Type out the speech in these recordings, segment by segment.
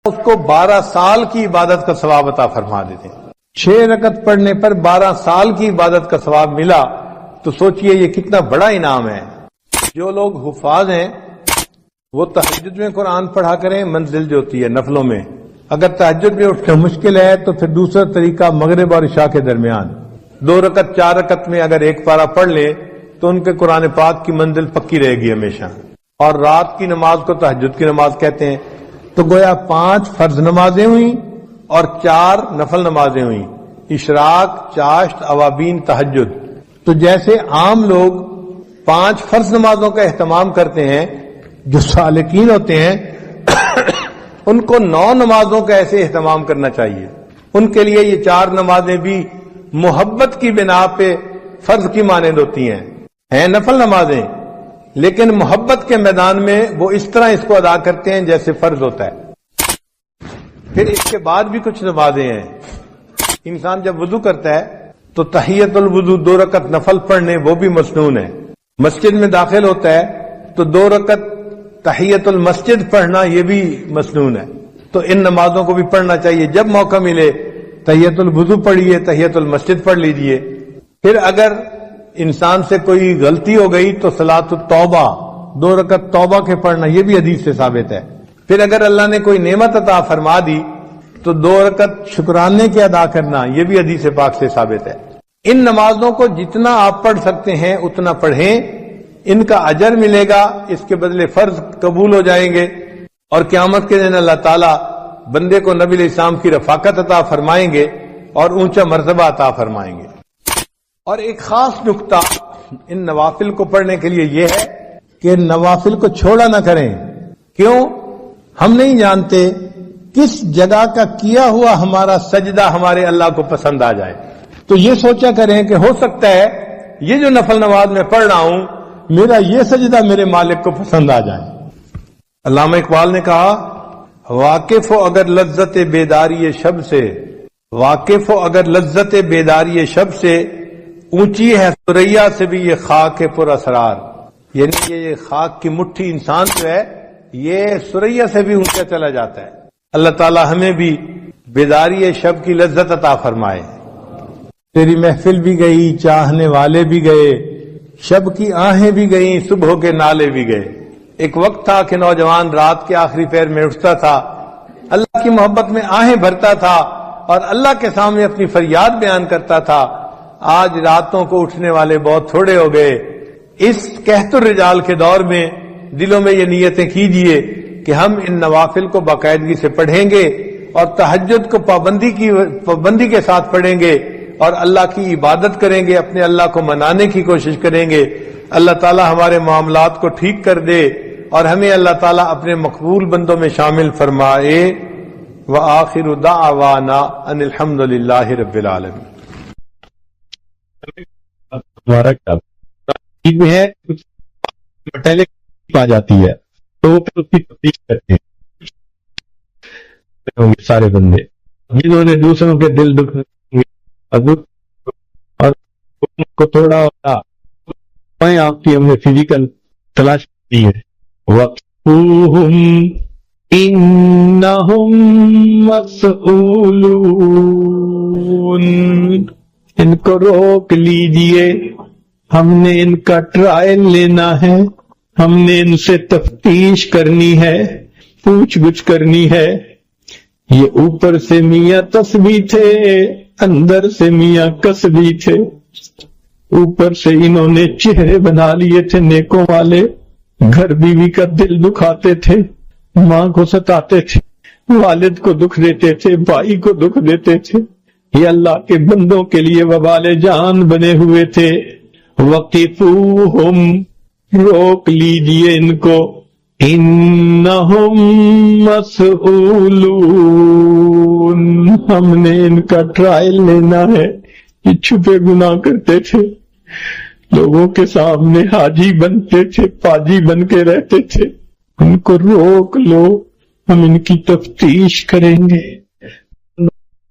اس کو 12 سال کی عبادت کا ثواب عطا فرما دیتے ہیں۔ 6 رکعت پڑھنے پر 12 سال کی عبادت کا ثواب ملا تو سوچئے یہ کتنا بڑا انعام ہے۔ جو لوگ حفاظ ہیں وہ تہجد میں قرآن پڑھا کریں، منزل جو ہوتی ہے نفلوں میں۔ اگر تہجد میں اٹھنا مشکل ہے تو پھر دوسرا طریقہ مغرب اور عشاء کے درمیان 2 رکعت 4 رکعت میں اگر ایک پارہ پڑھ لیں تو ان کے قرآن پاک کی منزل پکی رہے گی ہمیشہ۔ اور رات کی نماز کو تہجد کی نماز کہتے ہیں۔ تو گویا 5 فرض نمازیں ہوئیں اور 4 نفل نمازیں ہوئیں، اشراق، چاشت، اوابین، تہجد۔ تو جیسے عام لوگ 5 فرض نمازوں کا اہتمام کرتے ہیں، جو سالکین ہوتے ہیں ان کو 9 نمازوں کا ایسے اہتمام کرنا چاہیے۔ ان کے لیے یہ 4 نمازیں بھی محبت کی بنا پہ فرض کی مانند ہوتی ہیں نفل نمازیں، لیکن محبت کے میدان میں وہ اس طرح اس کو ادا کرتے ہیں جیسے فرض ہوتا ہے۔ پھر اس کے بعد بھی کچھ نمازیں ہیں۔ انسان جب وضو کرتا ہے تو تحیت الوضو 2 رکعت نفل پڑھنے وہ بھی مسنون ہے۔ مسجد میں داخل ہوتا ہے تو 2 رکعت تحیت المسجد پڑھنا یہ بھی مسنون ہے۔ تو ان نمازوں کو بھی پڑھنا چاہیے۔ جب موقع ملے تحیت الوضو پڑھیے، تحیت المسجد پڑھ لیجئے۔ پھر اگر انسان سے کوئی غلطی ہو گئی تو صلاۃ التوبہ 2 رکعت توبہ کے پڑھنا یہ بھی حدیث سے ثابت ہے۔ پھر اگر اللہ نے کوئی نعمت عطا فرما دی تو 2 رکعت شکرانے کے ادا کرنا یہ بھی حدیث پاک سے ثابت ہے۔ ان نمازوں کو جتنا آپ پڑھ سکتے ہیں اتنا پڑھیں، ان کا اجر ملے گا، اس کے بدلے فرض قبول ہو جائیں گے، اور قیامت کے دن اللہ تعالیٰ بندے کو نبی علیہ السلام کی رفاقت عطا فرمائیں گے اور اونچا مرتبہ عطا فرمائیں گے۔ اور ایک خاص نقطہ ان نوافل کو پڑھنے کے لیے یہ ہے کہ نوافل کو چھوڑا نہ کریں۔ کیوں؟ ہم نہیں جانتے کس جگہ کا کیا ہوا ہمارا سجدہ ہمارے اللہ کو پسند آ جائے۔ تو یہ سوچا کریں کہ ہو سکتا ہے یہ جو نفل نماز میں پڑھ رہا ہوں میرا یہ سجدہ میرے مالک کو پسند آ جائے۔ علامہ اقبال نے کہا واقف ہو اگر لذت بیداری شب سے، واقف ہو اگر لذت بیداری شب سے، اونچی ہے ثریا سے بھی یہ خاک پر اسرار۔ یعنی یہ خاک کی مٹھی انسان جو ہے یہ ثریا سے بھی اونچا چلا جاتا ہے۔ اللہ تعالی ہمیں بھی بیداری شب کی لذت عطا فرمائے۔ تیری محفل بھی گئی، چاہنے والے بھی گئے، شب کی آہیں بھی گئیں، صبح کے نالے بھی گئے۔ ایک وقت تھا کہ نوجوان رات کے آخری پہر میں اٹھتا تھا، اللہ کی محبت میں آہیں بھرتا تھا اور اللہ کے سامنے اپنی فریاد بیان کرتا تھا۔ آج راتوں کو اٹھنے والے بہت تھوڑے ہو گئے۔ اس قحط الرجال کے دور میں دلوں میں یہ نیتیں کیجئے کہ ہم ان نوافل کو باقاعدگی سے پڑھیں گے اور تہجد کو پابندی کے ساتھ پڑھیں گے اور اللہ کی عبادت کریں گے، اپنے اللہ کو منانے کی کوشش کریں گے۔ اللہ تعالی ہمارے معاملات کو ٹھیک کر دے اور ہمیں اللہ تعالی اپنے مقبول بندوں میں شامل فرمائے۔ وآخر دعوانا ان الحمد للہ رب العالمین۔ ہمارا کتاب میں ہے کچھ پٹیلے آ جاتی ہے تو وہ پھر اس کی تفصیل کرتے ہیں سارے بندے جنہوں نے دوسروں کے دل دکھ اور کو تھوڑا ہوتا آپ کی ہم نے فزیکل تلاش کی ہے۔ وَقْفُوهُمْ إِنَّهُمْ مَسْئُولُونَ، ان کو روک لیجئے، ہم نے ان کا ٹرائل لینا ہے، ہم نے ان سے تفتیش کرنی ہے، پوچھ گچھ کرنی ہے۔ یہ اوپر سے میاں تسبیح تھے، اندر سے میاں کسبی تھے۔ اوپر سے انہوں نے چہرے بنا لیے تھے نیکوں والے، گھر بیوی کا دل دکھاتے تھے، ماں کو ستاتے تھے، والد کو دکھ دیتے تھے، بھائی کو دکھ دیتے تھے، یہ اللہ کے بندوں کے لیے وبال جان بنے ہوئے تھے۔ وقفوہم، روک لیجئے ان کو، انہم مسئولون، ہم نے ان کا ٹرائل لینا ہے۔ یہ چھپے گناہ کرتے تھے، لوگوں کے سامنے حاجی بنتے تھے، پاجی بن کے رہتے تھے، ان کو روک لو، ہم ان کی تفتیش کریں گے۔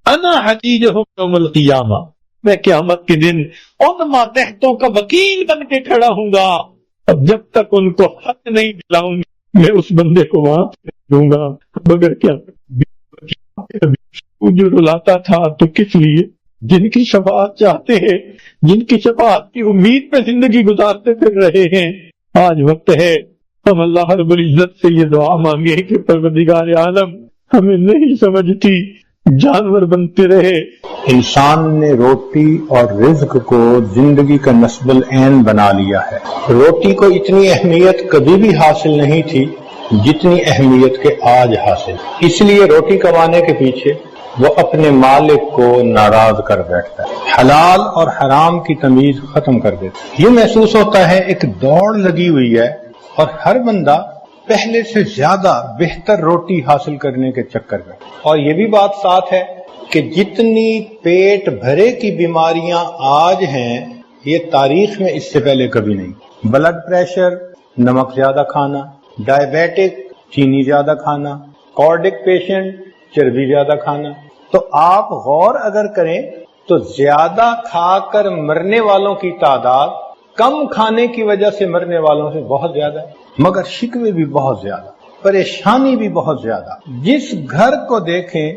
انا حجیجہم یوم القیامہ، میں قیامت کے دن ان ماتحتوں کا وکیل بن کے کھڑا ہوں گا۔ اب جب تک ان کو حق نہیں دلاؤں گا میں اس بندے کو وہاں دوں گا، مگر کیا مجھے رلاتا تھا تو کس لیے؟ جن کی شفاعت چاہتے ہیں، جن کی شفاعت کی امید پہ زندگی گزارتے پھر رہے ہیں، آج وقت ہے ہم اللہ رب العزت سے یہ دعا مانگے کہ پروردگار عالم ہمیں نہیں سمجھتی جانور بنتے رہے۔ انسان نے روٹی اور رزق کو زندگی کا نصب العین بنا لیا ہے۔ روٹی کو اتنی اہمیت کبھی بھی حاصل نہیں تھی جتنی اہمیت کے آج حاصل، اس لیے روٹی کمانے کے پیچھے وہ اپنے مالک کو ناراض کر بیٹھتا ہے، حلال اور حرام کی تمیز ختم کر دیتا ہے۔ یہ محسوس ہوتا ہے ایک دوڑ لگی ہوئی ہے اور ہر بندہ پہلے سے زیادہ بہتر روٹی حاصل کرنے کے چکر میں، اور یہ بھی بات ساتھ ہے کہ جتنی پیٹ بھرے کی بیماریاں آج ہیں یہ تاریخ میں اس سے پہلے کبھی نہیں۔ بلڈ پریشر، نمک زیادہ کھانا، ڈائبیٹک چینی زیادہ کھانا، کارڈک پیشنٹ چربی زیادہ کھانا۔ تو آپ غور اگر کریں تو زیادہ کھا کر مرنے والوں کی تعداد کم کھانے کی وجہ سے مرنے والوں سے بہت زیادہ ہے، مگر شکوے بھی بہت زیادہ، پریشانی بھی بہت زیادہ۔ جس گھر کو دیکھیں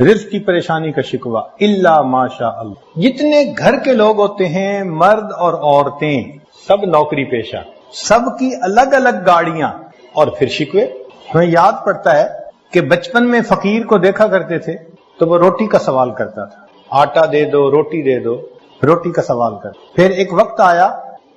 رزق کی پریشانی کا شکوہ الا ماشاء اللہ۔ جتنے گھر کے لوگ ہوتے ہیں، مرد اور عورتیں، سب نوکری پیشہ، سب کی الگ الگ گاڑیاں، اور پھر شکوے۔ ہمیں یاد پڑتا ہے کہ بچپن میں فقیر کو دیکھا کرتے تھے تو وہ روٹی کا سوال کرتا تھا، آٹا دے دو، روٹی دے دو، روٹی کا سوال کرتا۔ پھر ایک وقت آیا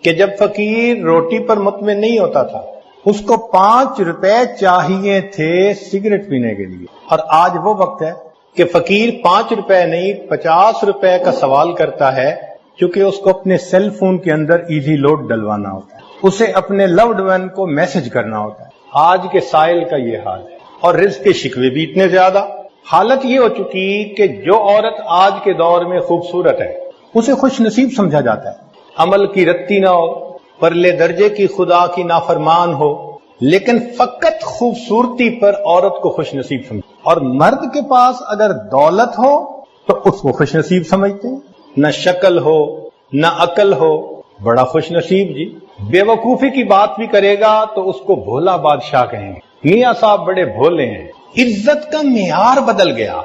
کہ جب فقیر روٹی پر مطمئن نہیں ہوتا تھا، اس کو 5 روپے چاہیے تھے سگریٹ پینے کے لیے، اور آج وہ وقت ہے کہ فقیر 5 روپے نہیں 50 روپے کا سوال کرتا ہے، کیونکہ اس کو اپنے سیل فون کے اندر ایزی لوڈ ڈلوانا ہوتا ہے، اسے اپنے لوڈ ون کو میسج کرنا ہوتا ہے۔ آج کے سائل کا یہ حال ہے، اور رزق کے شکوے بھی اتنے زیادہ۔ حالت یہ ہو چکی کہ جو عورت آج کے دور میں خوبصورت ہے اسے خوش نصیب سمجھا جاتا ہے، عمل کی رتی نہ ہو، پرلے درجے کی خدا کی نافرمان ہو، لیکن فقط خوبصورتی پر عورت کو خوش نصیب سمجھتے، اور مرد کے پاس اگر دولت ہو تو اس کو خوش نصیب سمجھتے ہیں، نہ شکل ہو نہ عقل ہو، بڑا خوش نصیب جی۔ بے وقوفی کی بات بھی کرے گا تو اس کو بھولا بادشاہ کہیں گے، میاں صاحب بڑے بھولے ہیں۔ عزت کا معیار بدل گیا،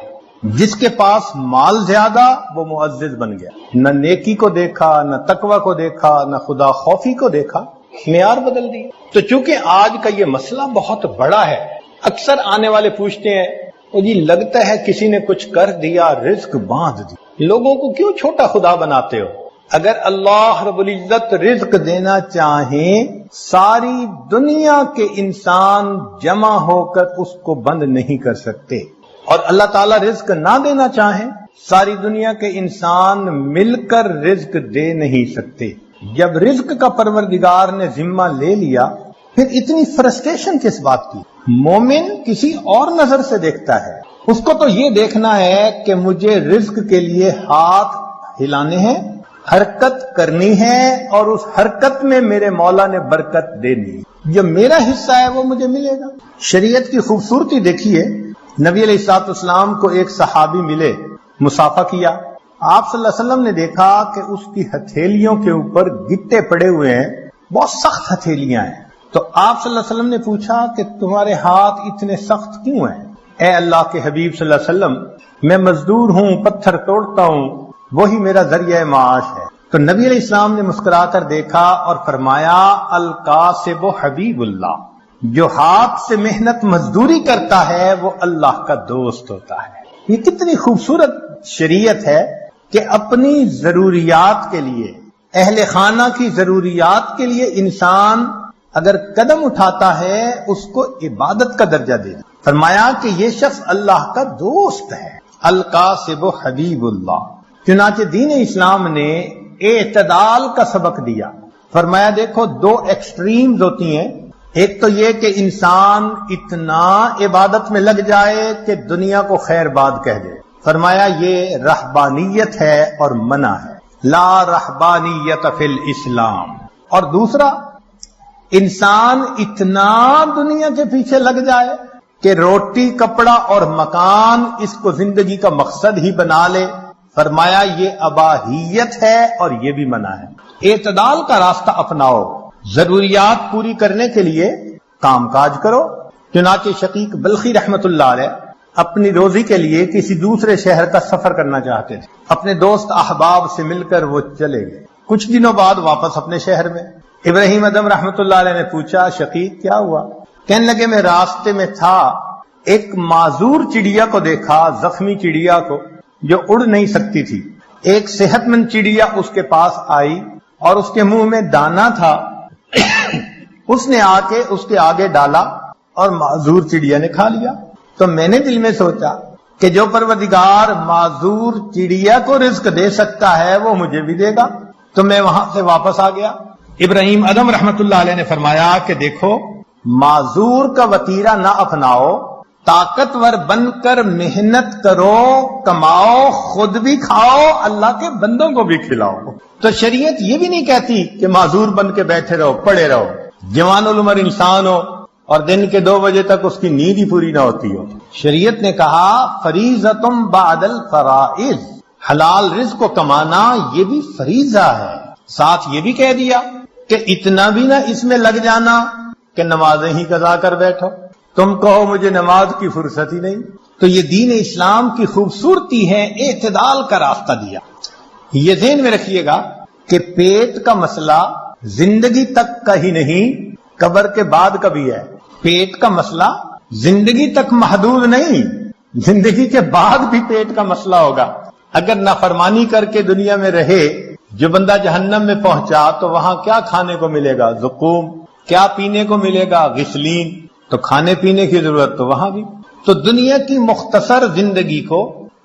جس کے پاس مال زیادہ وہ معزز بن گیا، نہ نیکی کو دیکھا، نہ تقوی کو دیکھا، نہ خدا خوفی کو دیکھا، معیار بدل دیا۔ تو چونکہ آج کا یہ مسئلہ بہت بڑا ہے، اکثر آنے والے پوچھتے ہیں وہ جی لگتا ہے کسی نے کچھ کر دیا، رزق باندھ دی، لوگوں کو کیوں چھوٹا خدا بناتے ہو؟ اگر اللہ رب العزت رزق دینا چاہیں ساری دنیا کے انسان جمع ہو کر اس کو بند نہیں کر سکتے، اور اللہ تعالیٰ رزق نہ دینا چاہیں ساری دنیا کے انسان مل کر رزق دے نہیں سکتے۔ جب رزق کا پروردگار نے ذمہ لے لیا پھر اتنی فرسٹریشن کس بات کی؟ مومن کسی اور نظر سے دیکھتا ہے، اس کو تو یہ دیکھنا ہے کہ مجھے رزق کے لیے ہاتھ ہلانے ہیں، حرکت کرنی ہے، اور اس حرکت میں میرے مولا نے برکت دینی ہے، جو میرا حصہ ہے وہ مجھے ملے گا۔ شریعت کی خوبصورتی دیکھیے، نبی علیہ الصلوۃ والسلام کو ایک صحابی ملے، مصافحہ کیا، آپ صلی اللہ علیہ وسلم نے دیکھا کہ اس کی ہتھیلیوں کے اوپر گٹے پڑے ہوئے ہیں، بہت سخت ہتھیلیاں ہیں، تو آپ صلی اللہ علیہ وسلم نے پوچھا کہ تمہارے ہاتھ اتنے سخت کیوں ہیں؟ اے اللہ کے حبیب صلی اللہ علیہ وسلم، میں مزدور ہوں، پتھر توڑتا ہوں، وہی میرا ذریعہ معاش ہے۔ تو نبی علیہ السلام نے مسکرا کر دیکھا اور فرمایا الکاسب حبیب اللہ، جو ہاتھ سے محنت مزدوری کرتا ہے وہ اللہ کا دوست ہوتا ہے۔ یہ کتنی خوبصورت شریعت ہے کہ اپنی ضروریات کے لیے، اہل خانہ کی ضروریات کے لیے انسان اگر قدم اٹھاتا ہے اس کو عبادت کا درجہ دے۔ فرمایا کہ یہ شخص اللہ کا دوست ہے، الکاسب حبیب اللہ۔ چنانچہ دین اسلام نے اعتدال کا سبق دیا، فرمایا دیکھو 2 ایکسٹریمز ہوتی ہیں، ایک تو یہ کہ انسان اتنا عبادت میں لگ جائے کہ دنیا کو خیر باد کہہ دے، فرمایا یہ رہبانیت ہے اور منع ہے، لا رہبانیت فی الاسلام۔ اور دوسرا، انسان اتنا دنیا کے پیچھے لگ جائے کہ روٹی، کپڑا اور مکان اس کو زندگی کا مقصد ہی بنا لے، فرمایا یہ اباہیت ہے اور یہ بھی منع ہے۔ اعتدال کا راستہ اپناؤ، ضروریات پوری کرنے کے لیے کام کاج کرو۔ چنانچہ شقیق بلخی رحمت اللہ علیہ اپنی روزی کے لیے کسی دوسرے شہر کا سفر کرنا چاہتے تھے. اپنے دوست احباب سے مل کر وہ چلے گئے. کچھ دنوں بعد واپس اپنے شہر میں. ابراہیم ادم رحمت اللہ علیہ نے پوچھا شقیق کیا ہوا؟ کہنے لگے میں راستے میں تھا، ایک معذور چڑیا کو دیکھا، زخمی چڑیا کو جو اڑ نہیں سکتی تھی. ایک صحت مند چڑیا اس کے پاس آئی اور اس کے منہ میں دانا تھا. اس نے آ کے اس کے آگے ڈالا اور معذور چڑیا نے کھا لیا. تو میں نے دل میں سوچا کہ جو پروردگار معذور چڑیا کو رزق دے سکتا ہے وہ مجھے بھی دے گا. تو میں وہاں سے واپس آ گیا. ابراہیم ادم رحمت اللہ علیہ نے فرمایا کہ دیکھو معذور کا وتیرہ نہ اپناؤ، طاقتور بن کر محنت کرو، کماؤ، خود بھی کھاؤ، اللہ کے بندوں کو بھی کھلاؤ. تو شریعت یہ بھی نہیں کہتی کہ معذور بن کے بیٹھے رہو، پڑے رہو. جوان العمر انسان ہو اور دن کے 2 بجے تک اس کی نیند ہی پوری نہ ہوتی ہو. شریعت نے کہا فریضۃ بعد الفرائض، حلال رزق کو کمانا یہ بھی فریضہ ہے. ساتھ یہ بھی کہہ دیا کہ اتنا بھی نہ اس میں لگ جانا کہ نمازیں ہی قضا کر بیٹھو. تم کہو مجھے نماز کی فرصت ہی نہیں. تو یہ دین اسلام کی خوبصورتی ہے، اعتدال کا راستہ دیا. یہ ذہن میں رکھیے گا کہ پیٹ کا مسئلہ زندگی تک کا ہی نہیں، قبر کے بعد کا بھی ہے. پیٹ کا مسئلہ زندگی تک محدود نہیں، زندگی کے بعد بھی پیٹ کا مسئلہ ہوگا. اگر نافرمانی کر کے دنیا میں رہے، جو بندہ جہنم میں پہنچا تو وہاں کیا کھانے کو ملے گا؟ زقوم. کیا پینے کو ملے گا؟ غسلین. تو کھانے پینے کی ضرورت تو وہاں بھی. تو دنیا کی مختصر زندگی کو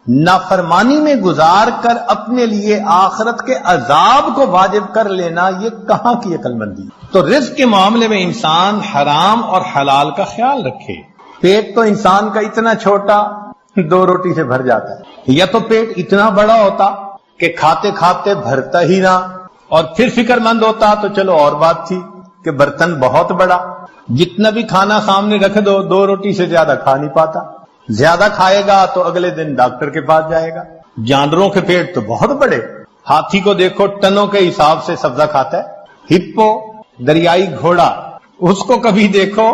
نافرمانی میں گزار کر اپنے لیے آخرت کے عذاب کو واجب کر لینا یہ کہاں کی عقل مندی. تو رزق کے معاملے میں انسان حرام اور حلال کا خیال رکھے. پیٹ تو انسان کا اتنا چھوٹا 2 روٹی سے بھر جاتا ہے، یا تو پیٹ اتنا بڑا ہوتا کہ کھاتے کھاتے بھرتا ہی نہ، اور پھر فکر مند ہوتا تو چلو اور بات تھی کہ برتن بہت بڑا، جتنا بھی کھانا سامنے رکھ دو 2 روٹی سے زیادہ کھا نہیں پاتا. زیادہ کھائے گا تو اگلے دن ڈاکٹر کے پاس جائے گا. جانوروں کے پیٹ تو بہت بڑے. ہاتھی کو دیکھو ٹنوں کے حساب سے سبزہ کھاتا ہے. ہپو دریائی گھوڑا اس کو کبھی دیکھو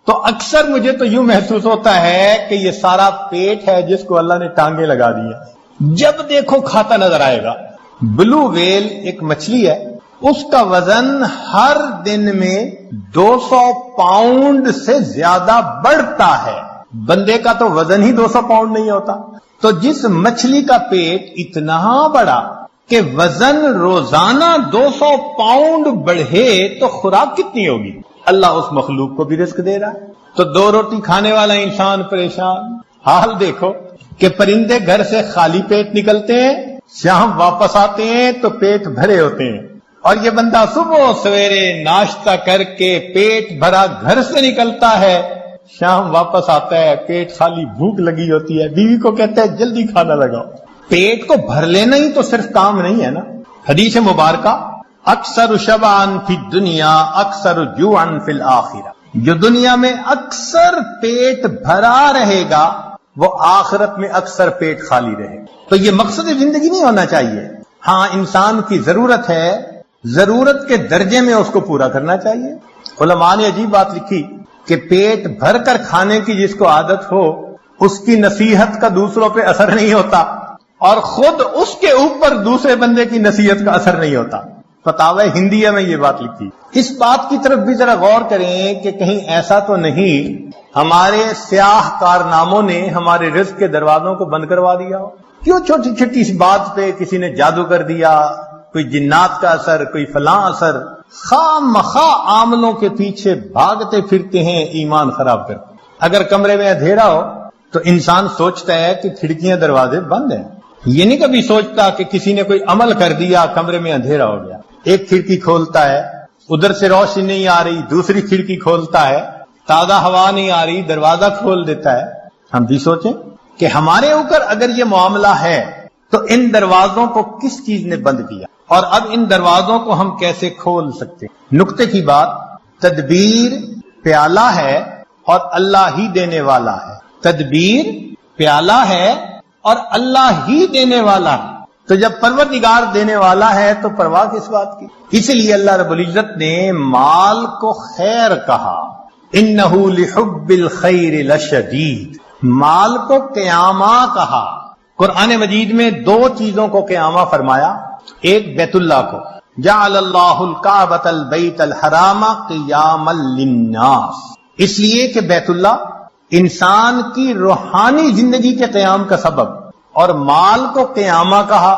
تو اکثر مجھے تو یوں محسوس ہوتا ہے کہ یہ سارا پیٹ ہے جس کو اللہ نے ٹانگیں لگا دی ہیں. جب دیکھو کھاتا نظر آئے گا. بلو ویل ایک مچھلی ہے، اس کا وزن ہر دن میں 200 پاؤنڈ سے زیادہ بڑھتا ہے. بندے کا تو وزن ہی 200 پاؤنڈ نہیں ہوتا. تو جس مچھلی کا پیٹ اتنا بڑا کہ وزن روزانہ 200 پاؤنڈ بڑھے تو خوراک کتنی ہوگی؟ اللہ اس مخلوق کو بھی رزق دے رہا ہے. تو 2 روٹی کھانے والا انسان پریشان. حال دیکھو کہ پرندے گھر سے خالی پیٹ نکلتے ہیں، شام واپس آتے ہیں تو پیٹ بھرے ہوتے ہیں. اور یہ بندہ صبح سویرے ناشتہ کر کے پیٹ بھرا گھر سے نکلتا ہے، شام واپس آتا ہے پیٹ خالی، بھوک لگی ہوتی ہے. بیوی کو کہتا ہے جلدی کھانا لگاؤ. پیٹ کو بھر لینا ہی تو صرف کام نہیں ہے نا. حدیث مبارکہ اکثر شبعان فی الدنیا اکثر جوعن فی الآخرہ، جو دنیا میں اکثر پیٹ بھرا رہے گا وہ آخرت میں اکثر پیٹ خالی رہے. تو یہ مقصد زندگی نہیں ہونا چاہیے. ہاں انسان کی ضرورت ہے، ضرورت کے درجے میں اس کو پورا کرنا چاہیے. علماء نے عجیب بات لکھی کہ پیٹ بھر کر کھانے کی جس کو عادت ہو اس کی نصیحت کا دوسروں پہ اثر نہیں ہوتا، اور خود اس کے اوپر دوسرے بندے کی نصیحت کا اثر نہیں ہوتا. فتاوی ہندیہ میں یہ بات لکھی. اس بات کی طرف بھی ذرا غور کریں کہ کہیں ایسا تو نہیں ہمارے سیاہ کارناموں نے ہمارے رزق کے دروازوں کو بند کروا دیا ہو. کیوں چھوٹی چھوٹی اس بات پہ کسی نے جادو کر دیا، کوئی جنات کا اثر، کوئی فلاں اثر. خام مخواہ عاملوں کے پیچھے بھاگتے پھرتے ہیں ایمان خراب کر. اگر کمرے میں اندھیرا ہو تو انسان سوچتا ہے کہ کھڑکیاں دروازے بند ہیں. یہ نہیں کبھی سوچتا کہ کسی نے کوئی عمل کر دیا، کمرے میں اندھیرا ہو گیا. ایک کھڑکی کھولتا ہے، ادھر سے روشنی نہیں آ رہی، دوسری کھڑکی کھولتا ہے، تازہ ہوا نہیں آ رہی، دروازہ کھول دیتا ہے. ہم بھی سوچیں کہ ہمارے اوپر اگر یہ معاملہ ہے تو ان دروازوں کو کس چیز نے بند کیا، اور اب ان دروازوں کو ہم کیسے کھول سکتے ہیں؟ نکتے کی بات، تدبیر پیالہ ہے اور اللہ ہی دینے والا ہے. تدبیر پیالہ ہے اور اللہ ہی دینے والا ہے. تو جب پروردگار دینے والا ہے تو پرواہ کس بات کی؟ اسی لیے اللہ رب العزت نے مال کو خیر کہا. انہ لحب الخیر لشدید. مال کو قیامہ کہا. قرآن مجید میں دو چیزوں کو قیامہ فرمایا. ایک بیت اللہ کو، جعل اللہ الکعبۃ البیت الحرام قیاما للناس، اس لیے کہ بیت اللہ انسان کی روحانی زندگی کے قیام کا سبب. اور مال کو قیامہ کہا،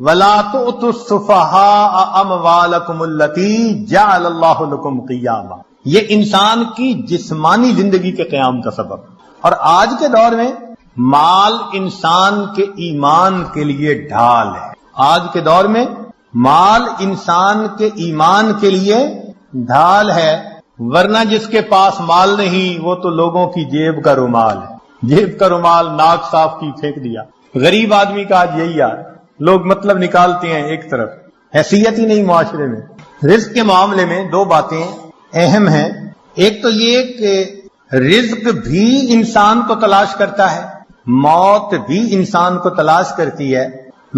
وَلَا تُؤْتُوا السُّفَهَاءَ أَمْوَالَكُمُ الَّتِي جَعَلَ اللَّهُ لَكُمْ قِيَامًا، یہ انسان کی جسمانی زندگی کے قیام کا سبب. اور آج کے دور میں مال انسان کے ایمان کے لیے ڈھال ہے. آج کے دور میں مال انسان کے ایمان کے لیے ڈھال ہے، ورنہ جس کے پاس مال نہیں وہ تو لوگوں کی جیب کا رومال ہے. جیب کا رومال ناک صاف کی پھینک دیا. غریب آدمی کا آج یہی حال، لوگ مطلب نکالتے ہیں ایک طرف، حیثیت ہی نہیں معاشرے میں. رزق کے معاملے میں دو باتیں اہم ہیں. ایک تو یہ کہ رزق بھی انسان کو تلاش کرتا ہے، موت بھی انسان کو تلاش کرتی ہے،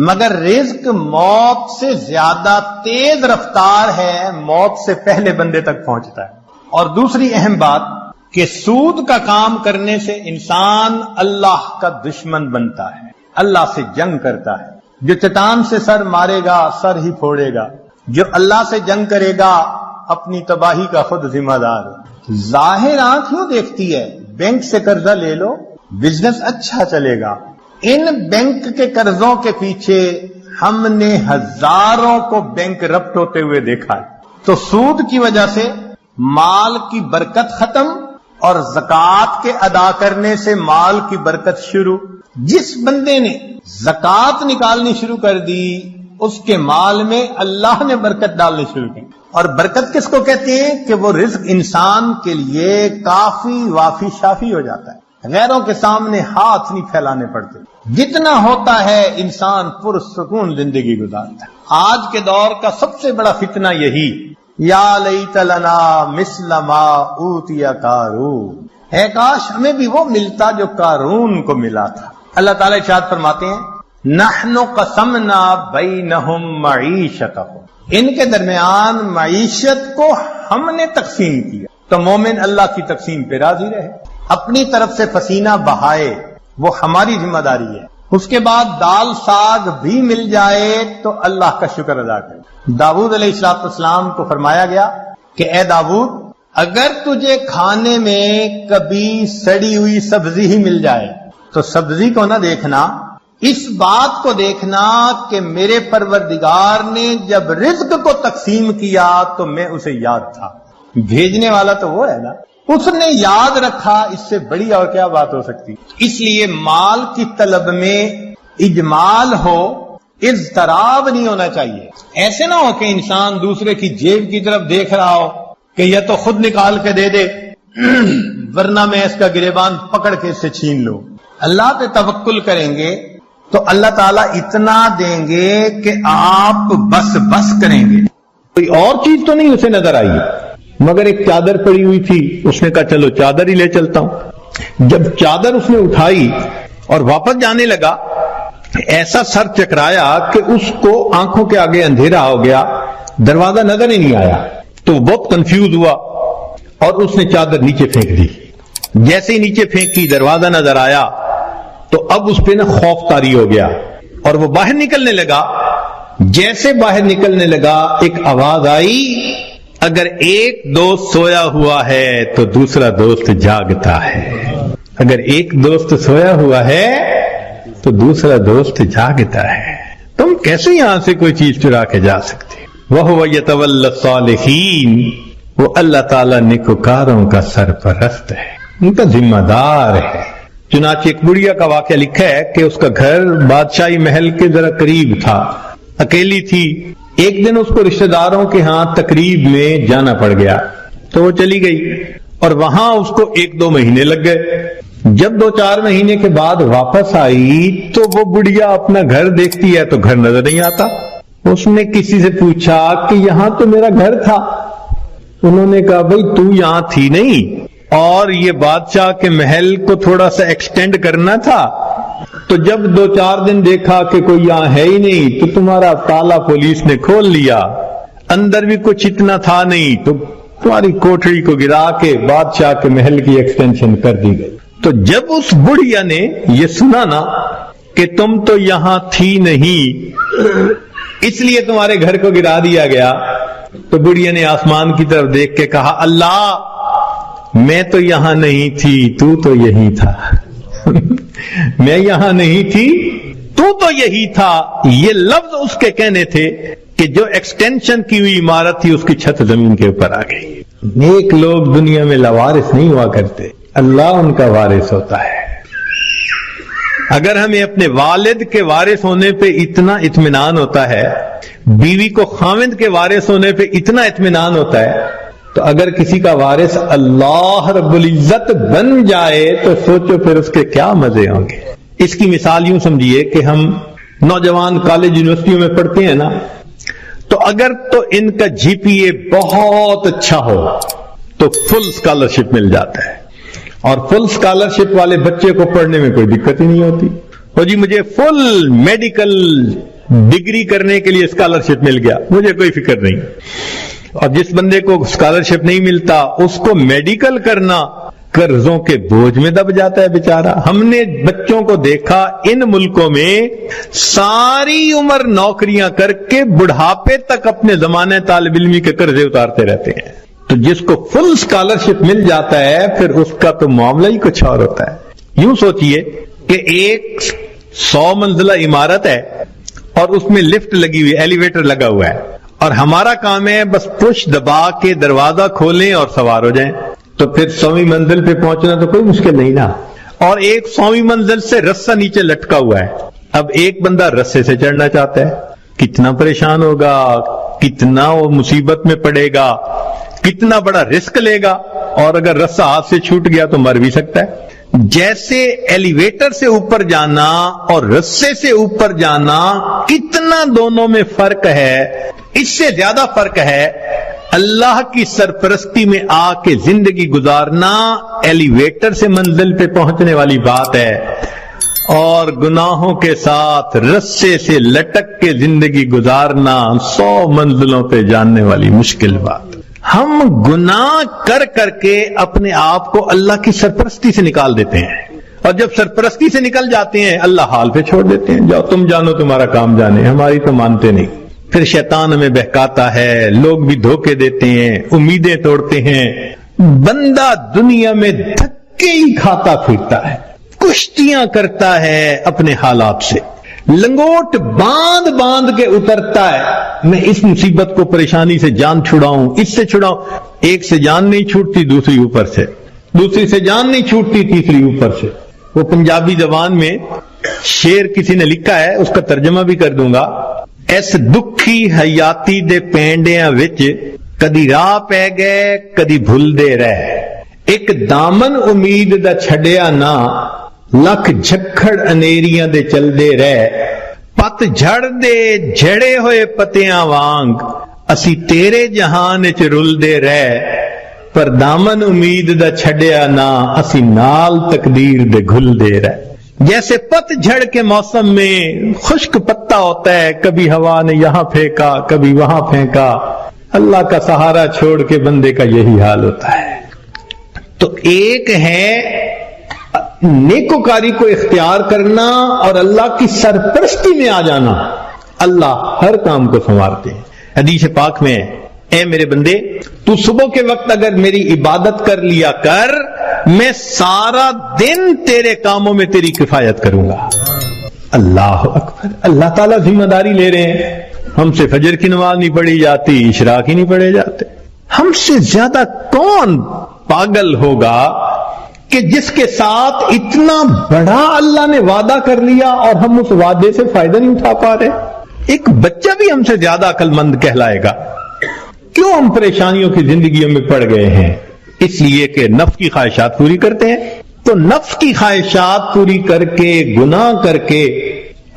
مگر رزق موت سے زیادہ تیز رفتار ہے، موت سے پہلے بندے تک پہنچتا ہے. اور دوسری اہم بات کہ سود کا کام کرنے سے انسان اللہ کا دشمن بنتا ہے، اللہ سے جنگ کرتا ہے. جو چٹان سے سر مارے گا سر ہی پھوڑے گا، جو اللہ سے جنگ کرے گا اپنی تباہی کا خود ذمہ دار. ظاہر آنکھ کیوں دیکھتی ہے؟ بینک سے قرضہ لے لو، بزنس اچھا چلے گا. ان بینک کے قرضوں کے پیچھے ہم نے ہزاروں کو بینک رپٹ ہوتے ہوئے دیکھا ہے. تو سود کی وجہ سے مال کی برکت ختم اور زکوٰۃ کے ادا کرنے سے مال کی برکت شروع. جس بندے نے زکوٰۃ نکالنی شروع کر دی اس کے مال میں اللہ نے برکت ڈالنی شروع کی. اور برکت کس کو کہتے ہیں؟ کہ وہ رزق انسان کے لیے کافی وافی شافی ہو جاتا ہے، غیروں کے سامنے ہاتھ نہیں پھیلانے پڑتے. جتنا ہوتا ہے انسان پرسکون زندگی گزارتا ہے. آج کے دور کا سب سے بڑا فتنہ یہی، یا لیت لنا مثل ما اوتی قارون، ہے کاش ہمیں بھی وہ ملتا جو قارون کو ملا تھا. اللہ تعالیٰ ارشاد فرماتے ہیں، نحن قسمنا بینہم معیشتہم، ان کے درمیان معیشت کو ہم نے تقسیم کیا. تو مومن اللہ کی تقسیم پہ راضی رہے، اپنی طرف سے پسینہ بہائے، وہ ہماری ذمہ داری ہے. اس کے بعد دال ساگ بھی مل جائے تو اللہ کا شکر ادا کرے. داؤد علیہ السلام کو فرمایا گیا کہ اے داؤد، اگر تجھے کھانے میں کبھی سڑی ہوئی سبزی ہی مل جائے تو سبزی کو نہ دیکھنا، اس بات کو دیکھنا کہ میرے پروردگار نے جب رزق کو تقسیم کیا تو میں اسے یاد تھا. بھیجنے والا تو وہ ہے نا، اس نے یاد رکھا. اس سے بڑی اور کیا بات ہو سکتی. اس لیے مال کی طلب میں اجمال ہو، اضطراب نہیں ہونا چاہیے. ایسے نہ ہو کہ انسان دوسرے کی جیب کی طرف دیکھ رہا ہو کہ یا تو خود نکال کے دے دے ورنہ میں اس کا گریبان پکڑ کے اس سے چھین لوں. اللہ پہ توکل کریں گے تو اللہ تعالیٰ اتنا دیں گے کہ آپ بس بس کریں گے. کوئی اور چیز تو نہیں اسے نظر آئی، مگر ایک چادر پڑی ہوئی تھی، اس نے کہا چلو چادر ہی لے چلتا ہوں. جب چادر اس نے اٹھائی اور واپس جانے لگا، ایسا سر چکرایا کہ اس کو آنکھوں کے آگے اندھیرا ہو گیا، دروازہ نظر ہی نہیں آیا. تو بہت کنفیوز ہوا اور اس نے چادر نیچے پھینک دی. جیسے ہی نیچے پھینکی دروازہ نظر آیا تو اب اس پہ نا خوف طاری ہو گیا اور وہ باہر نکلنے لگا. جیسے باہر نکلنے لگا ایک آواز آئی، اگر ایک دوست سویا ہوا ہے تو دوسرا دوست جاگتا ہے. اگر ایک دوست سویا ہوا ہے تو دوسرا دوست جاگتا ہے. تم کیسے یہاں سے کوئی چیز چرا کے جا سکتے؟ وَهُوَ يَتَوَلَّى الصَّالِحِينَ، وہ اللہ تعالیٰ نیکوکاروں کا سرپرست ہے، ان کا ذمہ دار ہے. چنانچہ ایک بڑھیا کا واقعہ لکھا ہے کہ اس کا گھر بادشاہی محل کے ذرا قریب تھا، اکیلی تھی. ایک دن اس کو رشتہ داروں کے ہاں تقریب میں جانا پڑ گیا تو وہ چلی گئی اور وہاں اس کو 1-2 مہینے لگ گئے. جب 2-4 مہینے کے بعد واپس آئی تو وہ بڑھیا اپنا گھر دیکھتی ہے تو گھر نظر نہیں آتا. اس نے کسی سے پوچھا کہ یہاں تو میرا گھر تھا. انہوں نے کہا بھئی تو یہاں تھی نہیں اور یہ بادشاہ کے محل کو تھوڑا سا ایکسٹینڈ کرنا تھا، تو جب 2-4 دن دیکھا کہ کوئی یہاں ہے ہی نہیں تو تمہارا تالا پولیس نے کھول لیا، اندر بھی کچھ اتنا تھا نہیں تو تمہاری کوٹری کو گرا کے بادشاہ کے محل کی ایکسٹینشن کر دی گئی. تو جب اس بڑھیا نے یہ سنا نا کہ تم تو یہاں تھی نہیں اس لیے تمہارے گھر کو گرا دیا گیا، تو بڑھیا نے آسمان کی طرف دیکھ کے کہا اللہ میں تو یہاں نہیں تھی، تو تو یہی تھا میں یہاں نہیں تھی تو تو یہی تھا۔ یہ لفظ اس کے کہنے تھے کہ جو ایکسٹینشن کی ہوئی عمارت تھی اس کی چھت زمین کے اوپر آ گئی۔ نیک لوگ دنیا میں لاوارث نہیں ہوا کرتے، اللہ ان کا وارث ہوتا ہے۔ اگر ہمیں اپنے والد کے وارث ہونے پہ اتنا اطمینان ہوتا ہے، بیوی کو خاوند کے وارث ہونے پہ اتنا اطمینان ہوتا ہے، تو اگر کسی کا وارث اللہ رب العزت بن جائے تو سوچو پھر اس کے کیا مزے ہوں گے۔ اس کی مثال یوں سمجھیے کہ ہم نوجوان کالج یونیورسٹیوں میں پڑھتے ہیں نا، تو اگر تو ان کا جی پی اے بہت اچھا ہو تو فل اسکالرشپ مل جاتا ہے، اور فل اسکالرشپ والے بچے کو پڑھنے میں کوئی دقت ہی نہیں ہوتی۔ اور جی مجھے فل میڈیکل ڈگری کرنے کے لیے اسکالرشپ مل گیا، مجھے کوئی فکر نہیں۔ اور جس بندے کو اسکالرشپ نہیں ملتا اس کو میڈیکل کرنا قرضوں کے بوجھ میں دب جاتا ہے بیچارہ۔ ہم نے بچوں کو دیکھا ان ملکوں میں ساری عمر نوکریاں کر کے بڑھاپے تک اپنے زمانے طالب علمی کے قرضے اتارتے رہتے ہیں۔ تو جس کو فل اسکالرشپ مل جاتا ہے پھر اس کا تو معاملہ ہی کچھ اور ہوتا ہے۔ یوں سوچئے کہ ایک 100 منزلہ عمارت ہے اور اس میں لفٹ لگی ہوئی، ایلیویٹر لگا ہوا ہے، اور ہمارا کام ہے بس پش دبا کے دروازہ کھولیں اور سوار ہو جائیں، تو پھر 100ویں منزل پہ پہنچنا تو کوئی مشکل نہیں نا۔ اور ایک 100ویں منزل سے رسہ نیچے لٹکا ہوا ہے، اب ایک بندہ رسے سے چڑھنا چاہتا ہے، کتنا پریشان ہوگا، کتنا وہ مصیبت میں پڑے گا، کتنا بڑا رسک لے گا، اور اگر رسہ ہاتھ سے چھوٹ گیا تو مر بھی سکتا ہے۔ جیسے ایلیویٹر سے اوپر جانا اور رسے سے اوپر جانا کتنا دونوں میں فرق ہے، اس سے زیادہ فرق ہے اللہ کی سرپرستی میں آ کے زندگی گزارنا ایلیویٹر سے منزل پہ پہنچنے والی بات ہے، اور گناہوں کے ساتھ رسے سے لٹک کے زندگی گزارنا 100 منزلوں پہ جاننے والی مشکل بات۔ ہم گناہ کر کر کے اپنے آپ کو اللہ کی سرپرستی سے نکال دیتے ہیں، اور جب سرپرستی سے نکل جاتے ہیں اللہ حال پہ چھوڑ دیتے ہیں، جاؤ تم جانو تمہارا کام جانے، ہماری تو مانتے نہیں۔ پھر شیطان ہمیں بہکاتا ہے، لوگ بھی دھوکے دیتے ہیں، امیدیں توڑتے ہیں، بندہ دنیا میں دھکے ہی کھاتا پھرتا ہے، کشتیاں کرتا ہے اپنے حالات سے، لنگوٹ باندھ باندھ کے اترتا ہے، میں اس مصیبت کو پریشانی سے جان چھڑاؤں، اس سے چھڑاؤں، ایک سے جان نہیں چھوٹتی دوسری اوپر سے، دوسری سے جان نہیں چھوٹتی تیسری اوپر سے۔ وہ پنجابی زبان میں شعر کسی نے لکھا ہے، اس کا ترجمہ بھی کر دوں گا۔ اس دکھی حیاتی دے پینڈیاں وچ کدی راہ پہ گئے کدی بھول دے رہ، ایک دامن امید دا چھڑیا نہ، لکھ جھکڑ انیریاں دے چل دے رہ، پت جھڑ دے جھڑے ہوئے پتیاں وانگ، اسی تیرے جہان چ رل دے رہ، پر دامن امید دا چھڑیا نہ، اسی نال تقدیر دے گھل دے رہ۔ جیسے پت جھڑ کے موسم میں خشک پتا ہوتا ہے، کبھی ہوا نے یہاں پھینکا کبھی وہاں پھینکا، اللہ کا سہارا چھوڑ کے بندے کا یہی حال ہوتا ہے۔ تو ایک ہے نیکوکاری کو اختیار کرنا اور اللہ کی سرپرستی میں آ جانا، اللہ ہر کام کو سنوارتے ہیں۔ حدیث پاک میں اے میرے بندے تو صبح کے وقت اگر میری عبادت کر لیا کر، میں سارا دن تیرے کاموں میں تیری کفایت کروں گا۔ اللہ اکبر، اللہ تعالیٰ ذمہ داری لے رہے ہیں۔ ہم سے فجر کی نماز نہیں پڑھی جاتی، اشراق ہی نہیں پڑھے جاتے۔ ہم سے زیادہ کون پاگل ہوگا کہ جس کے ساتھ اتنا بڑا اللہ نے وعدہ کر لیا اور ہم اس وعدے سے فائدہ نہیں اٹھا پا رہے؟ ایک بچہ بھی ہم سے زیادہ عقل مند کہلائے گا۔ کیوں ہم پریشانیوں کی زندگیوں میں پڑ گئے ہیں؟ اس لیے کہ نفس کی خواہشات پوری کرتے ہیں۔ تو نفس کی خواہشات پوری کر کے گناہ کر کے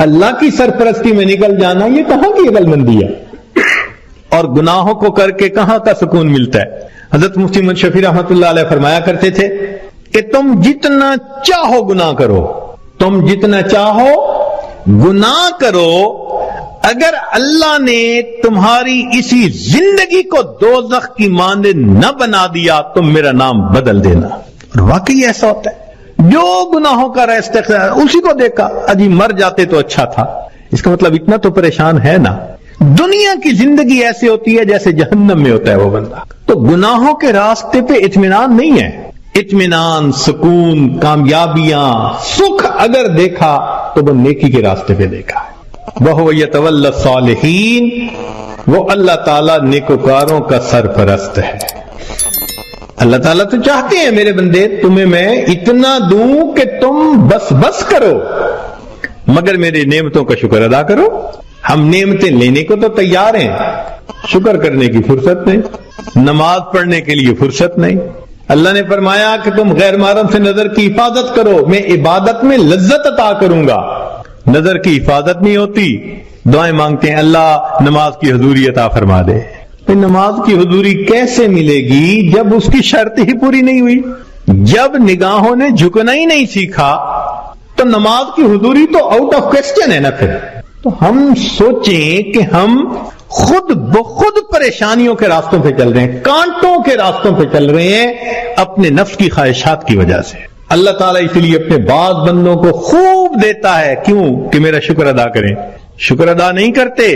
اللہ کی سرپرستی میں نکل جانا، یہ کہاں کی عقل مندی ہے؟ اور گناہوں کو کر کے کہاں کا سکون ملتا ہے؟ حضرت مفتی محمد شفیع رحمۃ اللہ علیہ فرمایا کرتے تھے کہ تم جتنا چاہو گناہ کرو، تم جتنا چاہو گناہ کرو، اگر اللہ نے تمہاری اسی زندگی کو دوزخ کی مانند نہ بنا دیا تو میرا نام بدل دینا۔ اور واقعی ایسا ہوتا ہے۔ جو گناہوں کا راستہ اسی کو دیکھا، اجی مر جاتے تو اچھا تھا. اس کا مطلب اتنا تو پریشان ہے نا. دنیا کی زندگی ایسی ہوتی ہے جیسے جہنم میں ہوتا ہے وہ بندہ. تو گناہوں کے راستے پہ اطمینان نہیں ہے. اطمینان، سکون، کامیابیاں، سکھ اگر دیکھا تو وہ نیکی کے راستے پہ دیکھا ہے. وَهُوَ يَتَوَلَّى الصَّالِحِينَ، وہ اللہ تعالیٰ نیکوکاروں کا سرپرست ہے. اللہ تعالیٰ تو چاہتے ہیں میرے بندے تمہیں میں اتنا دوں کہ تم بس بس کرو، مگر میری نعمتوں کا شکر ادا کرو. ہم نعمتیں لینے کو تو تیار ہیں، شکر کرنے کی فرصت نہیں، نماز پڑھنے کے لیے فرصت نہیں. اللہ نے فرمایا کہ تم غیر محرم سے نظر کی حفاظت کرو، میں عبادت میں لذت عطا کروں گا. نظر کی حفاظت نہیں ہوتی، دعائیں مانگتے ہیں اللہ نماز کی حضوری عطا فرما دے. نماز کی حضوری کیسے ملے گی جب اس کی شرط ہی پوری نہیں ہوئی؟ جب نگاہوں نے جھکنا ہی نہیں سیکھا تو نماز کی حضوری تو آؤٹ آف کوسچن ہے نا. پھر تو ہم سوچیں کہ ہم خود بخود پریشانیوں کے راستوں پہ چل رہے ہیں، کانٹوں کے راستوں پہ چل رہے ہیں اپنے نفس کی خواہشات کی وجہ سے. اللہ تعالیٰ اس لیے اپنے بعض بندوں کو خوب دیتا ہے، کیوں کہ میرا شکر ادا کریں. شکر ادا نہیں کرتے،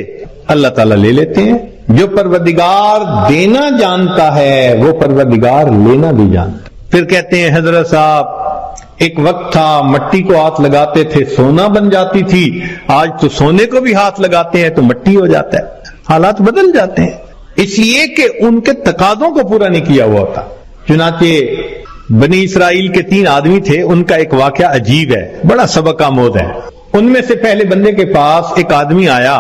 اللہ تعالیٰ لے لیتے ہیں. جو پروردگار دینا جانتا ہے وہ پروردگار لینا بھی جانتا. پھر کہتے ہیں حضرت صاحب ایک وقت تھا مٹی کو ہاتھ لگاتے تھے سونا بن جاتی تھی، آج تو سونے کو بھی ہاتھ لگاتے ہیں تو مٹی ہو جاتا ہے. حالات بدل جاتے ہیں اس لیے کہ ان کے تقاضوں کو پورا نہیں کیا ہوا ہوتا. چنانچہ بنی اسرائیل کے 3 آدمی تھے، ان کا ایک واقعہ عجیب ہے، بڑا سبق آموز ہے. ان میں سے پہلے بندے کے پاس ایک آدمی آیا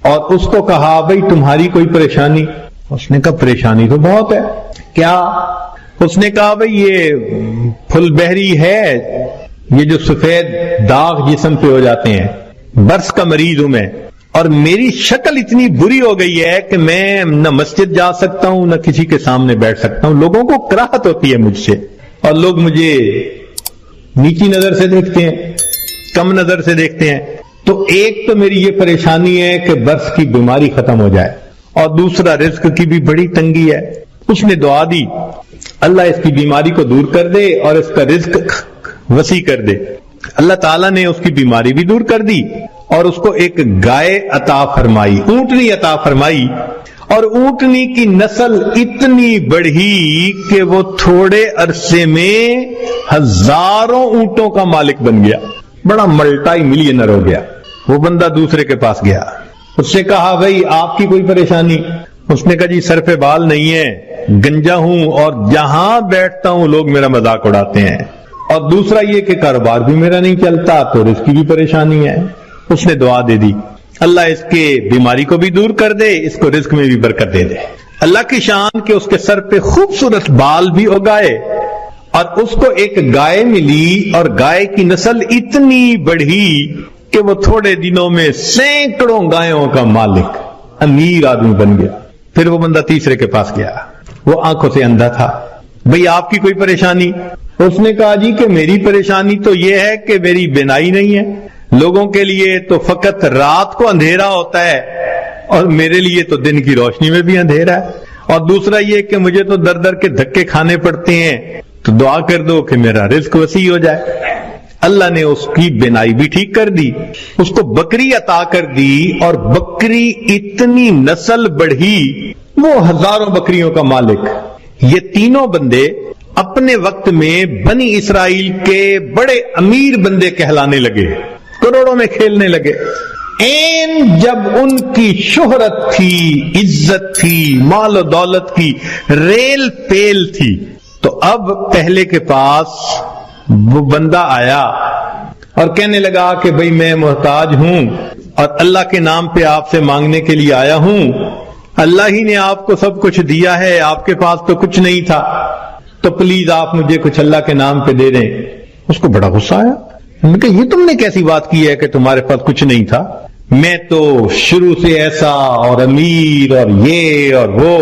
اور اس کو کہا بھئی تمہاری کوئی پریشانی؟ اس نے کہا پریشانی تو بہت ہے. کیا؟ اس نے کہا بھئی یہ پھل بہری ہے، یہ جو سفید داغ جسم پہ ہو جاتے ہیں، برس کا مریض ہوں میں، اور میری شکل اتنی بری ہو گئی ہے کہ میں نہ مسجد جا سکتا ہوں نہ کسی کے سامنے بیٹھ سکتا ہوں. لوگوں کو کراہت ہوتی ہے مجھ سے، اور لوگ مجھے نیچی نظر سے دیکھتے ہیں، کم نظر سے دیکھتے ہیں. تو ایک تو میری یہ پریشانی ہے کہ برس کی بیماری ختم ہو جائے، اور دوسرا رزق کی بھی بڑی تنگی ہے. اس نے دعا دی اللہ اس کی بیماری کو دور کر دے اور اس کا رزق وسیع کر دے. اللہ تعالیٰ نے اس کی بیماری بھی دور کر دی اور اس کو ایک گائے عطا فرمائی، اونٹنی عطا فرمائی. اور اونٹنی کی نسل اتنی بڑھی کہ وہ تھوڑے عرصے میں ہزاروں اونٹوں کا مالک بن گیا، بڑا ملٹائی ملینر ہو گیا. وہ بندہ دوسرے کے پاس گیا، اس سے کہا بھئی آپ کی کوئی پریشانی؟ اس نے کہا جی سر پہ بال نہیں ہے، گنجا ہوں اور جہاں بیٹھتا ہوں لوگ میرا مذاق اڑاتے ہیں، اور دوسرا یہ کہ کاروبار بھی میرا نہیں چلتا تو رزق کی بھی پریشانی ہے. اس نے دعا دے دی اللہ اس کے بیماری کو بھی دور کر دے، اس کو رزق میں بھی برکت دے دے. اللہ کی شان کہ اس کے سر پہ خوبصورت بال بھی اگائے اور اس کو ایک گائے ملی، اور گائے کی نسل اتنی بڑھی کہ وہ تھوڑے دنوں میں سینکڑوں گایوں کا مالک، امیر آدمی بن گیا. پھر وہ بندہ تیسرے کے پاس گیا، وہ آنکھوں سے اندھا تھا. بھئی آپ کی کوئی پریشانی؟ اس نے کہا جی کہ میری پریشانی تو یہ ہے کہ میری بینائی نہیں ہے. لوگوں کے لیے تو فقط رات کو اندھیرا ہوتا ہے اور میرے لیے تو دن کی روشنی میں بھی اندھیرا ہے. اور دوسرا یہ کہ مجھے تو در در کے دھکے کھانے پڑتے ہیں، تو دعا کر دو کہ میرا رزق وسیع ہو جائے. اللہ نے اس کی بینائی بھی ٹھیک کر دی، اس کو بکری عطا کر دی، اور بکری اتنی نسل بڑھی وہ ہزاروں بکریوں کا مالک. یہ تینوں بندے اپنے وقت میں بنی اسرائیل کے بڑے امیر بندے کہلانے لگے، کروڑوں میں کھیلنے لگے. این جب ان کی شہرت تھی، عزت تھی، مال و دولت کی ریل پیل تھی، تو اب پہلے کے پاس وہ بندہ آیا اور کہنے لگا کہ بھئی میں محتاج ہوں اور اللہ کے نام پہ آپ سے مانگنے کے لیے آیا ہوں، اللہ ہی نے آپ کو سب کچھ دیا ہے، آپ کے پاس تو کچھ نہیں تھا، تو پلیز آپ مجھے کچھ اللہ کے نام پہ دے دیں. اس کو بڑا غصہ آیا، میں کہ یہ تم نے کیسی بات کی ہے کہ تمہارے پاس کچھ نہیں تھا؟ میں تو شروع سے ایسا اور امیر اور یہ اور وہ،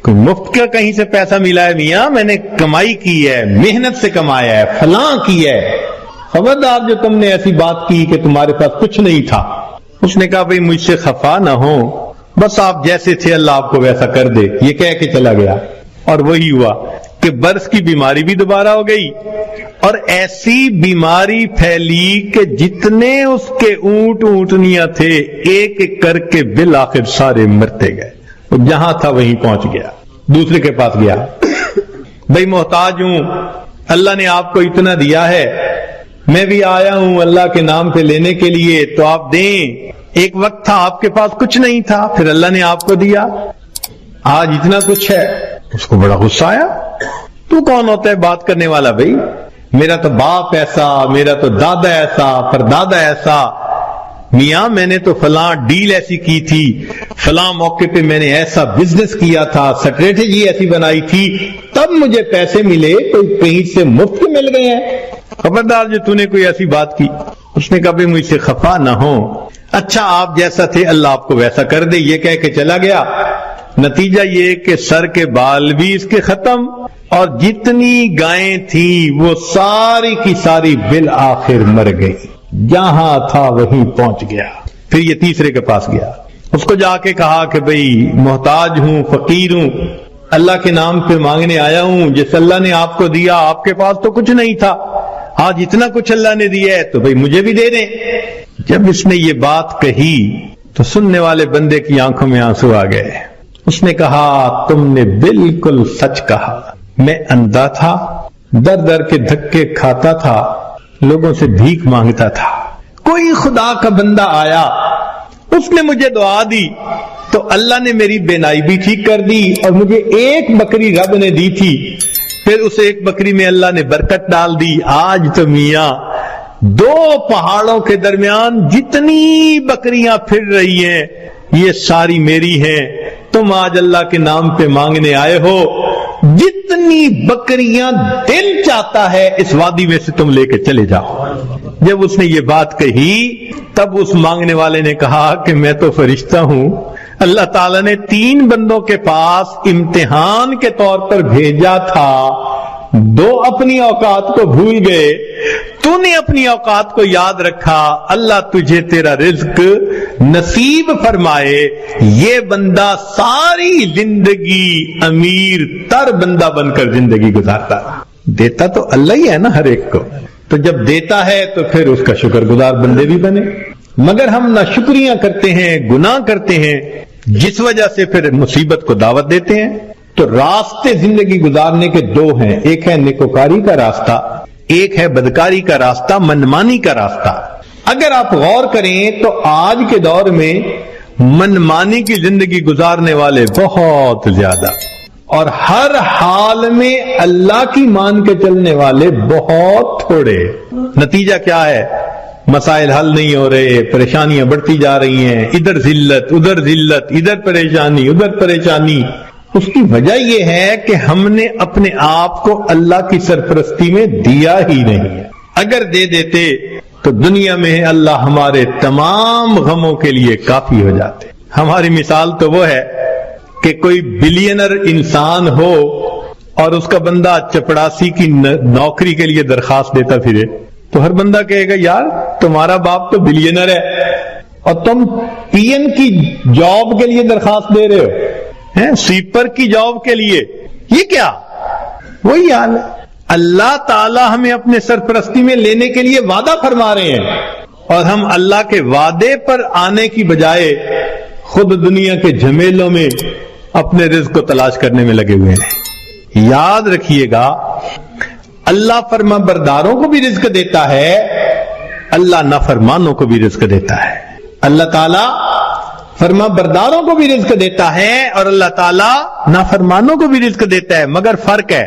مفت کا کہیں سے پیسہ ملا ہے میاں؟ میں نے کمائی کی ہے، محنت سے کمایا ہے، فلاں کی ہے. خبردار جو تم نے ایسی بات کی کہ تمہارے پاس کچھ نہیں تھا. اس نے کہا بھئی مجھ سے خفا نہ ہو، بس آپ جیسے تھے اللہ آپ کو ویسا کر دے. یہ کہہ کے چلا گیا، اور وہی ہوا کہ برس کی بیماری بھی دوبارہ ہو گئی اور ایسی بیماری پھیلی کہ جتنے اس کے اونٹ اونٹنیاں تھے ایک ایک کر کے بالآخر سارے مرتے گئے. وہ جہاں تھا وہیں پہنچ گیا, دوسرے کے پاس گیا, بھئی محتاج ہوں, اللہ نے آپ کو اتنا دیا ہے, میں بھی آیا ہوں اللہ کے نام پہ لینے کے لیے, تو آپ دیں. ایک وقت تھا آپ کے پاس کچھ نہیں تھا, پھر اللہ نے آپ کو دیا, آج اتنا کچھ ہے. اس کو بڑا غصہ آیا. تو کون ہوتا ہے بات کرنے والا؟ بھئی میرا تو باپ ایسا, میرا تو دادا ایسا, پردادا ایسا, میاں میں نے تو فلاں ڈیل ایسی کی تھی, فلاں موقع پہ میں نے ایسا بزنس کیا تھا, اسٹریٹجی ایسی بنائی تھی, تب مجھے پیسے ملے, کوئی کہیں سے مفت کے مل گئے ہیں. خبردار جو تو نے کوئی ایسی بات کی. اس نے کہا بھی مجھ سے خفا نہ ہو, اچھا آپ جیسا تھے اللہ آپ کو ویسا کر دے. یہ کہہ کے چلا گیا. نتیجہ یہ کہ سر کے بال بھی اس کے ختم, اور جتنی گائیں تھیں وہ ساری کی ساری بالآخر مر گئی. جہاں تھا وہیں پہنچ گیا. پھر یہ تیسرے کے پاس گیا, اس کو جا کے کہا کہ بھئی محتاج ہوں, فقیر ہوں, اللہ کے نام پہ مانگنے آیا ہوں, جس اللہ نے آپ کو دیا آپ کے پاس تو کچھ نہیں تھا, آج اتنا کچھ اللہ نے دیا ہے تو بھئی مجھے بھی دے دیں. جب اس نے یہ بات کہی تو سننے والے بندے کی آنکھوں میں آنسو آ گئے. اس نے کہا تم نے بالکل سچ کہا, میں اندھا تھا, در در کے دھکے کھاتا تھا, لوگوں سے بھیک مانگتا تھا. کوئی خدا کا بندہ آیا, اس نے مجھے دعا دی تو اللہ نے میری بینائی بھی ٹھیک کر دی, اور مجھے ایک بکری رب نے دی تھی, پھر اس ایک بکری میں اللہ نے برکت ڈال دی. آج تو میاں دو پہاڑوں کے درمیان جتنی بکریاں پھر رہی ہیں یہ ساری میری ہیں. تم آج اللہ کے نام پہ مانگنے آئے ہو, جتنی بکریاں دل چاہتا ہے اس وادی میں سے تم لے کے چلے جاؤ. جب اس نے یہ بات کہی تب اس مانگنے والے نے کہا کہ میں تو فرشتہ ہوں, اللہ تعالیٰ نے 3 بندوں کے پاس امتحان کے طور پر بھیجا تھا, 2 اپنی اوقات کو بھول گئے, تو نے اپنی اوقات کو یاد رکھا. اللہ تجھے تیرا رزق نصیب فرمائے. یہ بندہ ساری زندگی امیر تر بندہ بن کر زندگی گزارتا. دیتا تو اللہ ہی ہے نا ہر ایک کو, تو جب دیتا ہے تو پھر اس کا شکر گزار بندے بھی بنے. مگر ہم نہ شکریاں کرتے ہیں, گناہ کرتے ہیں, جس وجہ سے پھر مصیبت کو دعوت دیتے ہیں. تو راستے زندگی گزارنے کے 2 ہیں, ایک ہے نیکوکاری کا راستہ, ایک ہے بدکاری کا راستہ, منمانی کا راستہ. اگر آپ غور کریں تو آج کے دور میں منمانی کی زندگی گزارنے والے بہت زیادہ, اور ہر حال میں اللہ کی مان کے چلنے والے بہت تھوڑے. نتیجہ کیا ہے؟ مسائل حل نہیں ہو رہے, پریشانیاں بڑھتی جا رہی ہیں, ادھر ذلت ادھر ذلت, ادھر پریشانی ادھر پریشانی. اس کی وجہ یہ ہے کہ ہم نے اپنے آپ کو اللہ کی سرپرستی میں دیا ہی نہیں. اگر دے دیتے تو دنیا میں اللہ ہمارے تمام غموں کے لیے کافی ہو جاتے. ہماری مثال تو وہ ہے کہ کوئی بلینر انسان ہو اور اس کا بندہ چپڑاسی کی نوکری کے لیے درخواست دیتا پھرے, تو ہر بندہ کہے گا یار تمہارا باپ تو بلینر ہے اور تم پی این کی جاب کے لیے درخواست دے رہے ہو, سویپر کی جاب کے لیے. یہ کیا؟ وہی حال ہے. اللہ تعالی ہمیں اپنے سرپرستی میں لینے کے لیے وعدہ فرما رہے ہیں, اور ہم اللہ کے وعدے پر آنے کی بجائے خود دنیا کے جھمیلوں میں اپنے رزق کو تلاش کرنے میں لگے ہوئے ہیں. یاد رکھیے گا اللہ فرما برداروں کو بھی رزق دیتا ہے, اللہ نافرمانوں کو بھی رزق دیتا ہے. اللہ تعالی فرما برداروں کو بھی رزق دیتا ہے اور اللہ تعالیٰ نافرمانوں کو بھی رزق دیتا ہے. مگر فرق ہے,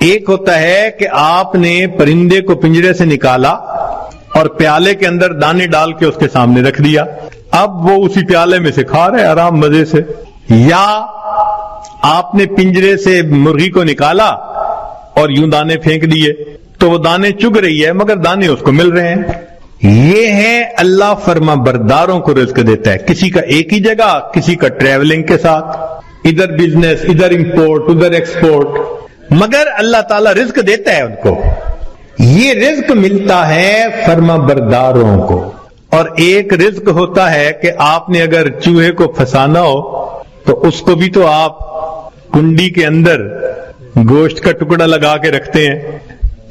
ایک ہوتا ہے کہ آپ نے پرندے کو پنجرے سے نکالا اور پیالے کے اندر دانے ڈال کے اس کے سامنے رکھ دیا, اب وہ اسی پیالے میں سے کھا رہے آرام مزے سے. یا آپ نے پنجرے سے مرغی کو نکالا اور یوں دانے پھینک دیے تو وہ دانے چگ رہی ہے مگر دانے اس کو مل رہے ہیں. یہ ہے اللہ فرما برداروں کو رزق دیتا ہے, کسی کا ایک ہی جگہ, کسی کا ٹریولنگ کے ساتھ, ادھر بزنس ادھر امپورٹ ادھر ایکسپورٹ, مگر اللہ تعالیٰ رزق دیتا ہے ان کو. یہ رزق ملتا ہے فرما برداروں کو. اور ایک رزق ہوتا ہے کہ آپ نے اگر چوہے کو پھنسانا ہو تو اس کو بھی تو آپ کنڈی کے اندر گوشت کا ٹکڑا لگا کے رکھتے ہیں,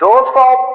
200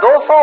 200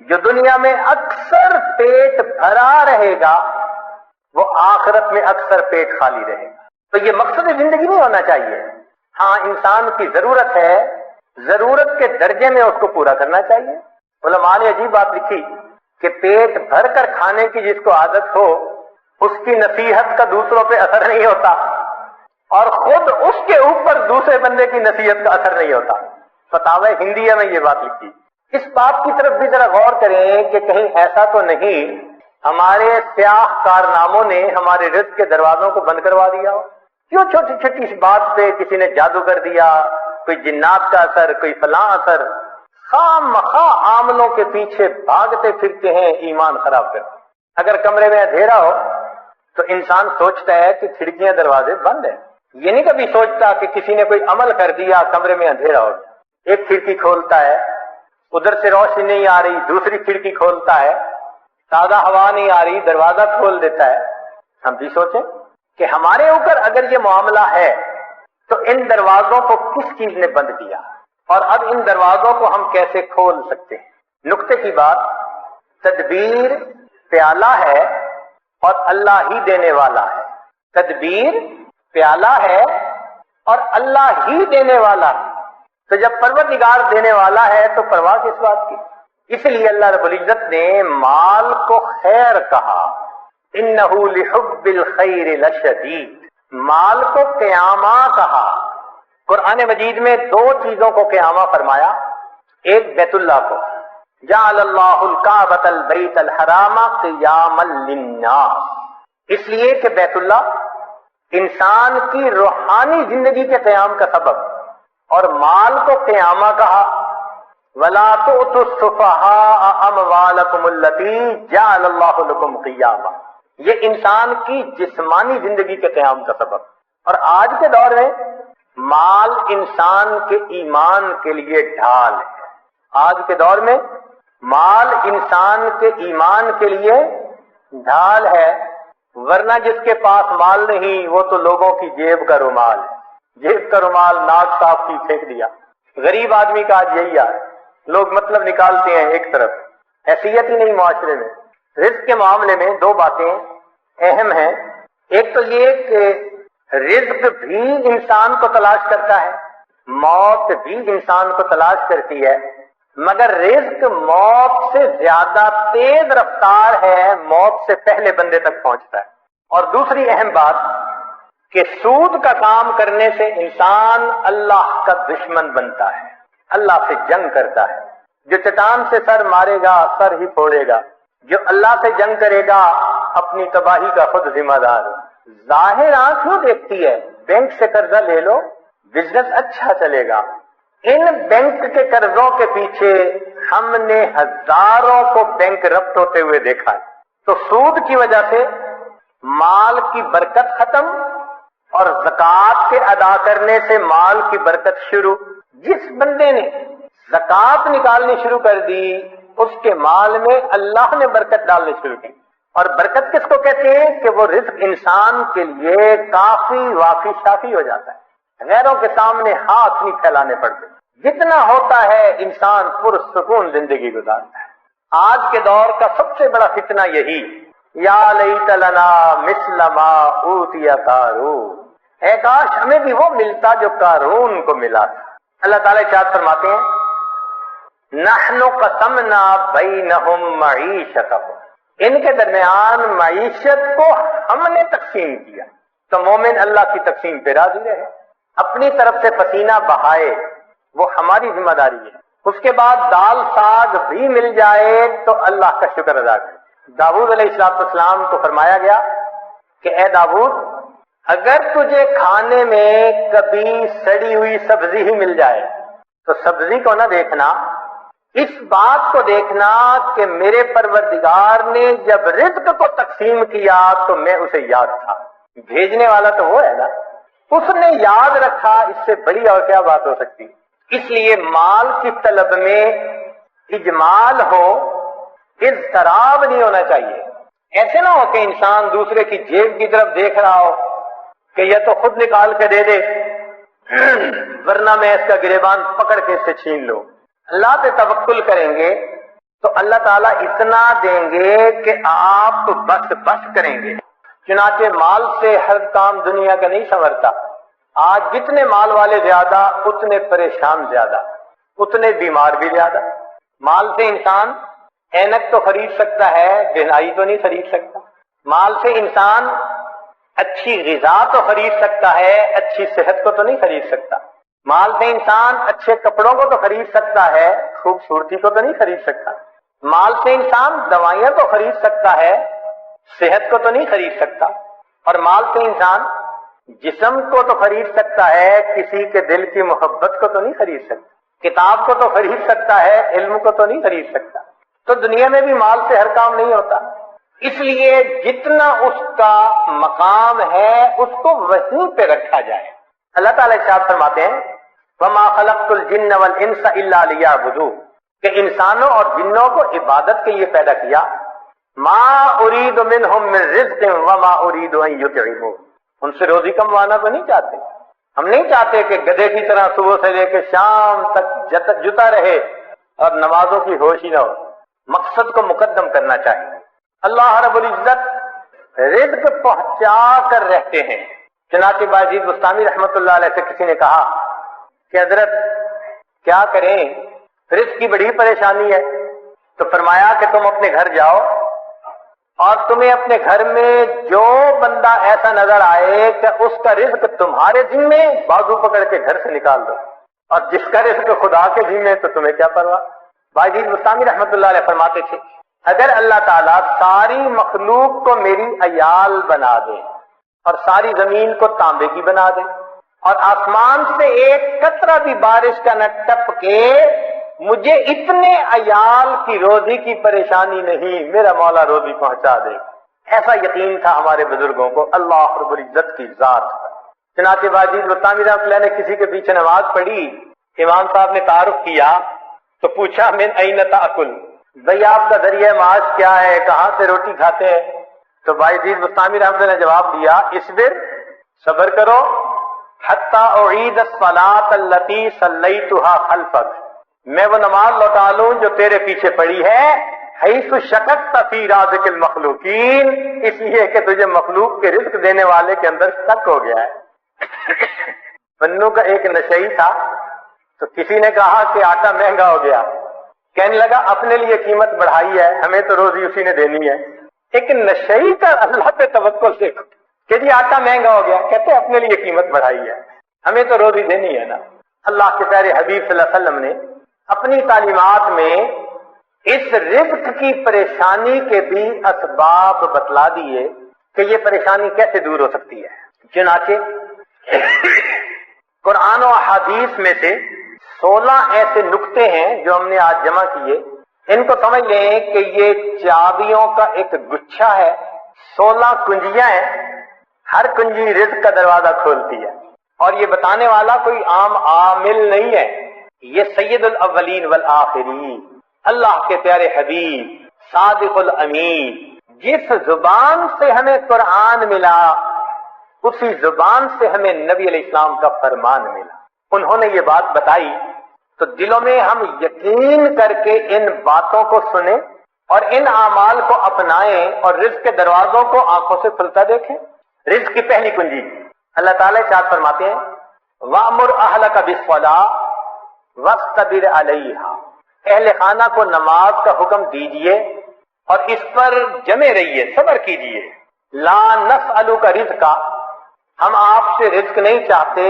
جو دنیا میں اکثر پیٹ بھرا رہے گا وہ آخرت میں اکثر پیٹ خالی رہے گا. تو یہ مقصد زندگی نہیں ہونا چاہیے. ہاں انسان کی ضرورت ہے, ضرورت کے درجے میں اس کو پورا کرنا چاہیے. علماء نے عجیب بات لکھی کہ پیٹ بھر کر کھانے کی جس کو عادت ہو اس کی نصیحت کا دوسروں پہ اثر نہیں ہوتا, اور خود اس کے اوپر دوسرے بندے کی نصیحت کا اثر نہیں ہوتا. فتاوی ہندیہ میں یہ بات لکھی. اس بات کی طرف بھی ذرا غور کریں کہ کہیں ایسا تو نہیں ہمارے سیاہ کارناموں نے ہمارے رزق کے دروازوں کو بند کروا دیا ہو. کیوں چھوٹی چھوٹی اس بات پہ کسی نے جادو کر دیا, کوئی جنات کا اثر, کوئی فلاں اثر, خام مخواہ عاملوں کے پیچھے بھاگتے پھرتے ہیں ایمان خراب کر. اگر کمرے میں اندھیرا ہو تو انسان سوچتا ہے کہ کھڑکیاں دروازے بند ہیں. یہ نہیں کبھی سوچتا کہ کسی نے کوئی عمل کر دیا, کمرے میں اندھیرا ہو گیا, ایک کھڑکی کھولتا ہے, ادھر سے روشنی نہیں آ رہی, دوسری کھڑکی کھولتا ہے, تازہ ہوا نہیں آ رہی, دروازہ کھول دیتا ہے. ہم بھی سوچیں کہ ہمارے اوپر اگر یہ معاملہ ہے تو ان دروازوں کو کس چیز نے بند کیا, اور اب ان دروازوں کو ہم کیسے کھول سکتے ہیں. نقطے کی بات, تدبیر پیالہ ہے اور اللہ ہی دینے والا ہے. تدبیر پیالہ ہے اور اللہ ہی دینے والا ہے. تو جب پروردگار دینے والا ہے تو پرواہ کس بات کی. اس لیے اللہ رب العزت نے مال کو خیر کہا, انہ لحب الخیر لشدید. مال کو قیامہ کہا. قرآن مجید میں دو چیزوں کو قیامہ فرمایا. ایک بیت اللہ کو, جعل اللہ الکعبۃ البیت الحرام قیاما للناس, اس لیے کہ بیت اللہ انسان کی روحانی زندگی کے قیام کا سبب, اور مال کو قیامہ کہا. وَلَا تُؤْتُوا السُّفَهَاءَ أَمْوَالَكُمُ الَّتِي جَعَلَ اللَّهُ لَكُمْ قِيَامًا. یہ انسان کی جسمانی زندگی کے قیام کا سبب. اور آج کے دور میں مال انسان کے ایمان کے لیے ڈھال ہے. آج کے دور میں مال انسان کے ایمان کے لیے ڈھال ہے, ورنہ جس کے پاس مال نہیں وہ تو لوگوں کی جیب کا رومال ہے. جیب کا رومال ناک صاف کی پھینک دیا. غریب آدمی کا آج یہی ہے, لوگ مطلب نکالتے ہیں ایک طرف, حیثیت ہی نہیں معاشرے میں. رزق کے معاملے میں دو باتیں اہم ہیں. ایک تو یہ کہ رزق بھی انسان کو تلاش کرتا ہے, موت بھی انسان کو تلاش کرتی ہے, مگر رزق موت سے زیادہ تیز رفتار ہے, موت سے پہلے بندے تک پہنچتا ہے. اور دوسری اہم بات کہ سود کا کام کرنے سے انسان اللہ کا دشمن بنتا ہے, اللہ سے جنگ کرتا ہے. جو چٹان سے سر مارے گا سر ہی پھوڑے گا, جو اللہ سے جنگ کرے گا اپنی تباہی کا خود ذمہ دار. ظاہر آنکھوں دیکھتی ہے, بینک سے قرضہ لے لو بزنس اچھا چلے گا. ان بینک کے قرضوں کے پیچھے ہم نے ہزاروں کو بینک رفت ہوتے ہوئے دیکھا ہے. تو سود کی وجہ سے مال کی برکت ختم اور زکوٰۃ کے ادا کرنے سے مال کی برکت شروع. جس بندے نے زکوٰۃ نکالنی شروع کر دی اس کے مال میں اللہ نے برکت ڈالنی شروع کی. اور برکت کس کو کہتے ہیں کہ وہ رزق انسان کے لیے کافی وافی شافی ہو جاتا ہے, غیروں کے سامنے ہاتھ نہیں پھیلانے پڑتے. جتنا ہوتا ہے انسان پرسکون زندگی گزارتا ہے. آج کے دور کا سب سے بڑا فتنہ یہی, یا لیت لنا مثل ما اوتی قارون, اے کاش ہمیں بھی وہ ملتا جو قارون کو ملا تھا. اللہ تعالیٰ ارشاد فرماتے ہیں, نحن قسمنا بینہم معیشتہم, ان کے درمیان معیشت کو ہم نے تقسیم کیا. تو مومن اللہ کی تقسیم پہ راضی رہے, اپنی طرف سے پسینہ بہائے, وہ ہماری ذمہ داری ہے. اس کے بعد دال ساگ بھی مل جائے تو اللہ کا شکر ادا کرے. داؤد علیہ السلام کو فرمایا گیا کہ اے داؤد, اگر تجھے کھانے میں کبھی سڑی ہوئی سبزی ہی مل جائے تو سبزی کو نہ دیکھنا, اس بات کو دیکھنا کہ میرے پروردگار نے جب رزق کو تقسیم کیا تو میں اسے یاد تھا. بھیجنے والا تو وہ ہے نا, اس نے یاد رکھا. اس سے بڑی اور کیا بات ہو سکتی. اس لیے مال کی طلب میں اجمال ہو, اضطراب نہیں ہونا چاہیے. ایسے نہ ہو کہ انسان دوسرے کی جیب کی طرف دیکھ رہا ہو کہ یہ تو خود نکال کے دے دے ورنہ میں اس کا گریبان پکڑ کے اس سے چھین لوں. اللہ پہ توکل کریں گے تو اللہ تعالیٰ اتنا دیں گے کہ آپ بس کریں گے. چنانچہ مال سے ہر کام دنیا کا نہیں سنورتا. آج جتنے مال والے زیادہ اتنے پریشان زیادہ، اتنے بیمار بھی زیادہ. مال سے انسان اینک تو خرید سکتا ہے، بینائی تو نہیں خرید سکتا. مال سے انسان اچھی غذا تو خرید سکتا ہے، اچھی صحت کو تو نہیں خرید سکتا. مال سے انسان اچھے کپڑوں کو تو خرید سکتا ہے، خوبصورتی کو تو نہیں خرید سکتا. مال سے انسان دوائیاں تو خرید سکتا ہے، صحت کو تو نہیں خرید سکتا. اور مال سے انسان جسم کو تو خرید سکتا ہے، کسی کے دل کی محبت کو تو نہیں خرید سکتا. کتاب کو تو خرید سکتا ہے، علم کو تو نہیں خرید سکتا. تو دنیا میں بھی مال سے ہر کام نہیں ہوتا. اس لیے جتنا اس کا مقام ہے اس کو وہیں پہ رکھا جائے. اللہ تعالیٰ ارشاد فرماتے ہیں وَمَا خَلَقْتُ الْجِنَّ وَالْإِنسَ إِلَّا لِيَعْبُدُونِ، کہ انسانوں اور جنوں کو عبادت کے لیے پیدا کیا. مَا أُرِيدُ مِنْهُمْ مِنْ رِزْقٍ وَمَا أُرِيدُ أَنْ يُطْعِمُونِ، ان سے روزی کموانا تو نہیں چاہتے. ہم نہیں چاہتے کہ گدھے کی طرح صبح سے لے کے شام تک جتا رہے اور نمازوں کی ہوش ہی نہ ہو. مقصد کو مقدم کرنا چاہیے. اللہ رب العزت رزق پہنچا کر رہتے ہیں. چنانچہ باجید بستانی رحمت اللہ علیہ سے کسی نے کہا کہ حضرت کیا کریں، رزق کی بڑی پریشانی ہے. تو فرمایا کہ تم اپنے گھر جاؤ اور تمہیں اپنے گھر میں جو بندہ ایسا نظر آئے کہ اس کا رزق تمہارے ذمے، بازو پکڑ کے گھر سے نکال دو. اور جس کا رزق خدا کے ذمے تو تمہیں کیا پرواہ. باجید بستانی رحمت اللہ علیہ فرماتے تھے اگر اللہ تعالیٰ ساری مخلوق کو میری عیال بنا دے اور ساری زمین کو تانبے کی بنا دے اور آسمان سے ایک قطرہ بھی بارش کا نہ ٹپکے، مجھے اتنے عیال کی روزی کی پریشانی نہیں، میرا مولا روزی پہنچا دے. ایسا یقین تھا ہمارے بزرگوں کو اللہ رب العزت کی ذات پر. چنانچہ باجید بستانی رحمۃ اللہ نے کسی کے پیچھے نماز پڑھی، امام صاحب نے تعارف کیا تو پوچھا من این تاکل، بھئی آپ کا ذریعہ معاش کیا ہے، کہاں سے روٹی کھاتے ہیں؟ تو باجید بستانی رحمۃ اللہ نے جواب دیا اصبر، صبر کرو، حتی اعید الصلاۃ التی صلیتها خلفک، میں وہ نماز لوٹا لوں جو تیرے پیچھے پڑی ہے، حیث شککت فی رازق المخلوقین، اس لیے کہ تجھے مخلوق کے رزق دینے والے کے اندر شک ہو گیا ہے. بنو کا ایک نشئی تھا تو کسی نے کہا کہ آٹا مہنگا ہو گیا، کہنے لگا اپنے لیے قیمت بڑھائی ہے، ہمیں تو روزی اسی نے دینی ہے. ایک نشئی کا اللہ پہ توکل دیکھو کہ جی آٹا مہنگا ہو گیا، کہتے اپنے لیے قیمت بڑھائی ہے، ہمیں تو روزی دینی ہے نا. اللہ کے پیارے حبیب صلی اللہ علیہ وسلم نے اپنی تعلیمات میں اس رزق کی پریشانی کے بھی اسباب بتلا دیے کہ یہ پریشانی کیسے دور ہو سکتی ہے. چنانچہ قرآن و احادیث میں سے 16 ایسے نکتے ہیں جو ہم نے آج جمع کیے. ان کو سمجھ لیں کہ یہ چابیوں کا ایک گچھا ہے، 16 کنجیاں ہیں، ہر کنجی رزق کا دروازہ کھولتی ہے. اور یہ بتانے والا کوئی عام عامل نہیں ہے، یہ سید الاولین والآخرین اللہ کے پیارے حبیب صادق الامین، جس زبان سے ہمیں قرآن ملا اسی زبان سے ہمیں نبی علیہ السلام کا فرمان ملا. انہوں نے یہ بات بتائی تو دلوں میں ہم یقین کر کے ان باتوں کو سنیں اور ان اعمال کو اپنائیں اور رزق کے دروازوں کو آنکھوں سے کھلتا دیکھیں. رزق کی پہلی کنجی اللہ تعالیٰ ارشاد فرماتے ہیں وَأْمُرْ أَهْلَكَ بِالصَّلَاةِ وَاصْطَبِرْ عَلَيْهَا، اہل خانہ کو نماز کا حکم دیجئے اور اس پر جمے رہیے، صبر کیجئے. لا نسألک رزقا، ہم آپ سے رزق نہیں چاہتے،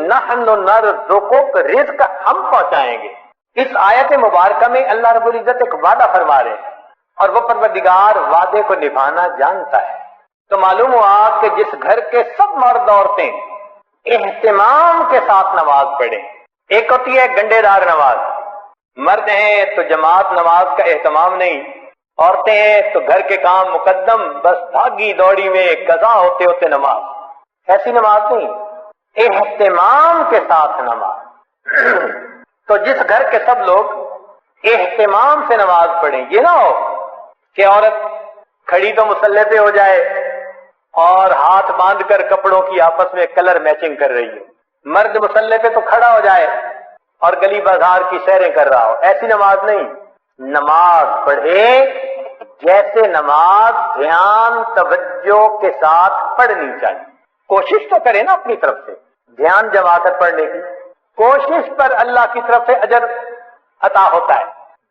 نحن نرزقک، رزق ہم پہنچائیں گے. اس آیت مبارکہ میں اللہ رب العزت ایک وعدہ فرما رہے ہیں اور وہ پروردگار وعدے کو نبھانا جانتا ہے. تو معلوم ہوا کہ جس گھر کے سب مرد عورتیں اہتمام کے ساتھ نماز پڑھیں، ایک ہوتی ہے گنڈے دار نماز، مرد ہیں تو جماعت نماز کا اہتمام نہیں، عورتیں ہیں تو گھر کے کام مقدم، بس بھاگی دوڑی میں قضا ہوتے ہوتے نماز. ایسی نماز نہیں، اہتمام کے ساتھ نماز. تو جس گھر کے سب لوگ اہتمام سے نماز پڑھیں، یہ نہ ہو کہ عورت کھڑی تو مصلے پہ ہو جائے اور ہاتھ باندھ کر کپڑوں کی آپس میں کلر میچنگ کر رہی ہے، مرد مصلے پہ تو کھڑا ہو جائے اور گلی بازار کی سیریں کر رہا ہو. ایسی نماز نہیں. نماز پڑھے جیسے نماز دھیان توجہ کے ساتھ پڑھنی چاہیے. کوشش تو کرے نا اپنی طرف سے دھیان جما کر پڑھنے کی. کوشش پر اللہ کی طرف سے اجر عطا ہوتا ہے.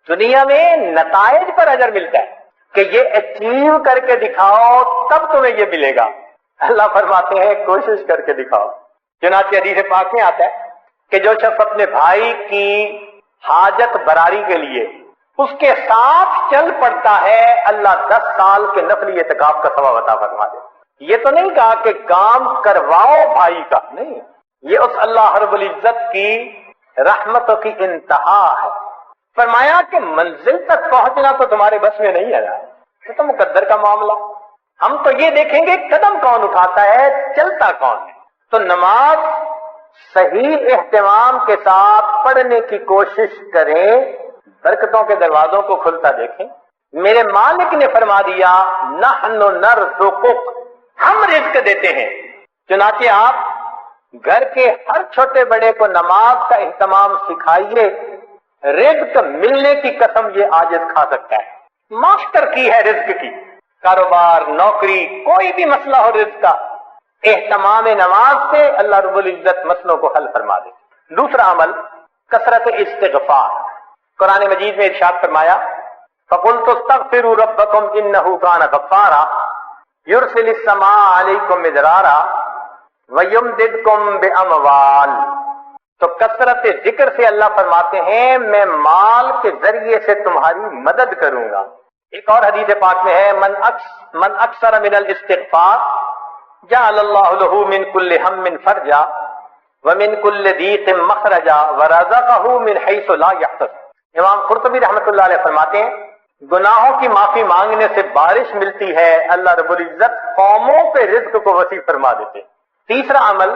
دنیا میں نتائج پر اجر ملتا ہے کہ یہ اچیو کر کے دکھاؤ تب تمہیں یہ ملے گا. اللہ فرماتے ہیں کوشش کر کے دکھاؤ. چنانچہ حدیث پاک میں آتا ہے کہ جو شخص اپنے بھائی کی حاجت براری کے لیے اس کے ساتھ چل پڑتا ہے اللہ 10 سال کے نفلی اعتکاف کا ثواب عطا فرما دے. یہ تو نہیں کہا کہ کام کرواؤ بھائی کا، نہیں، یہ اس اللہ رب العزت کی رحمتوں کی انتہا ہے. فرمایا کہ منزل تک پہنچنا تو تمہارے بس میں نہیں ہے، یہ تو مقدر کا معاملہ. ہم تو یہ دیکھیں گے قدم کون اٹھاتا ہے، چلتا کون ہے. تو نماز صحیح اہتمام کے ساتھ پڑھنے کی کوشش کریں، برکتوں کے دروازوں کو کھلتا دیکھیں. میرے مالک نے فرما دیا نحن نرزقک، ہم رزق دیتے ہیں. چنانچہ آپ گھر کے ہر چھوٹے بڑے کو نماز کا اہتمام سکھائیے. رزق ملنے کی قسم یہ عاجز کھا سکتا ہے. ماسٹر کی ہے رزق کی. کاروبار، نوکری، کوئی بھی مسئلہ ہو رزق کا، اہتمام نماز سے اللہ رب العزت مسئلوں کو حل فرما دے. دوسرا عمل کثرت استغفار. قرآن مجید میں ارشاد فرمایا فَقُلْتُ اسْتَغْفِرُوا رَبَّكُمْ إِنَّهُ كَانَ غَفَّارًا يُرْسِلِ السَّمَاءَ عَلَيْكُمْ مِدْرَارًا وَيُمْدِدْكُمْ بِأَمْوَالٍ. تو کثرت ذکر سے اللہ فرماتے ہیں میں مال کے ذریعے سے تمہاری مدد کروں گا. ایک اور حدیث پاک میں ہے من اکثر من الاستغفار جعل اللہ له من كل هم فرجا ومن كل ضيق مخرجا ورزقه من حيث لا يحتسب. امام قرطبی رحمۃ اللہ علیہ فرماتے ہیں گناہوں کی معافی مانگنے سے بارش ملتی ہے، اللہ رب العزت قوموں پہ رزق کو وسیع فرما دیتے. تیسرا عمل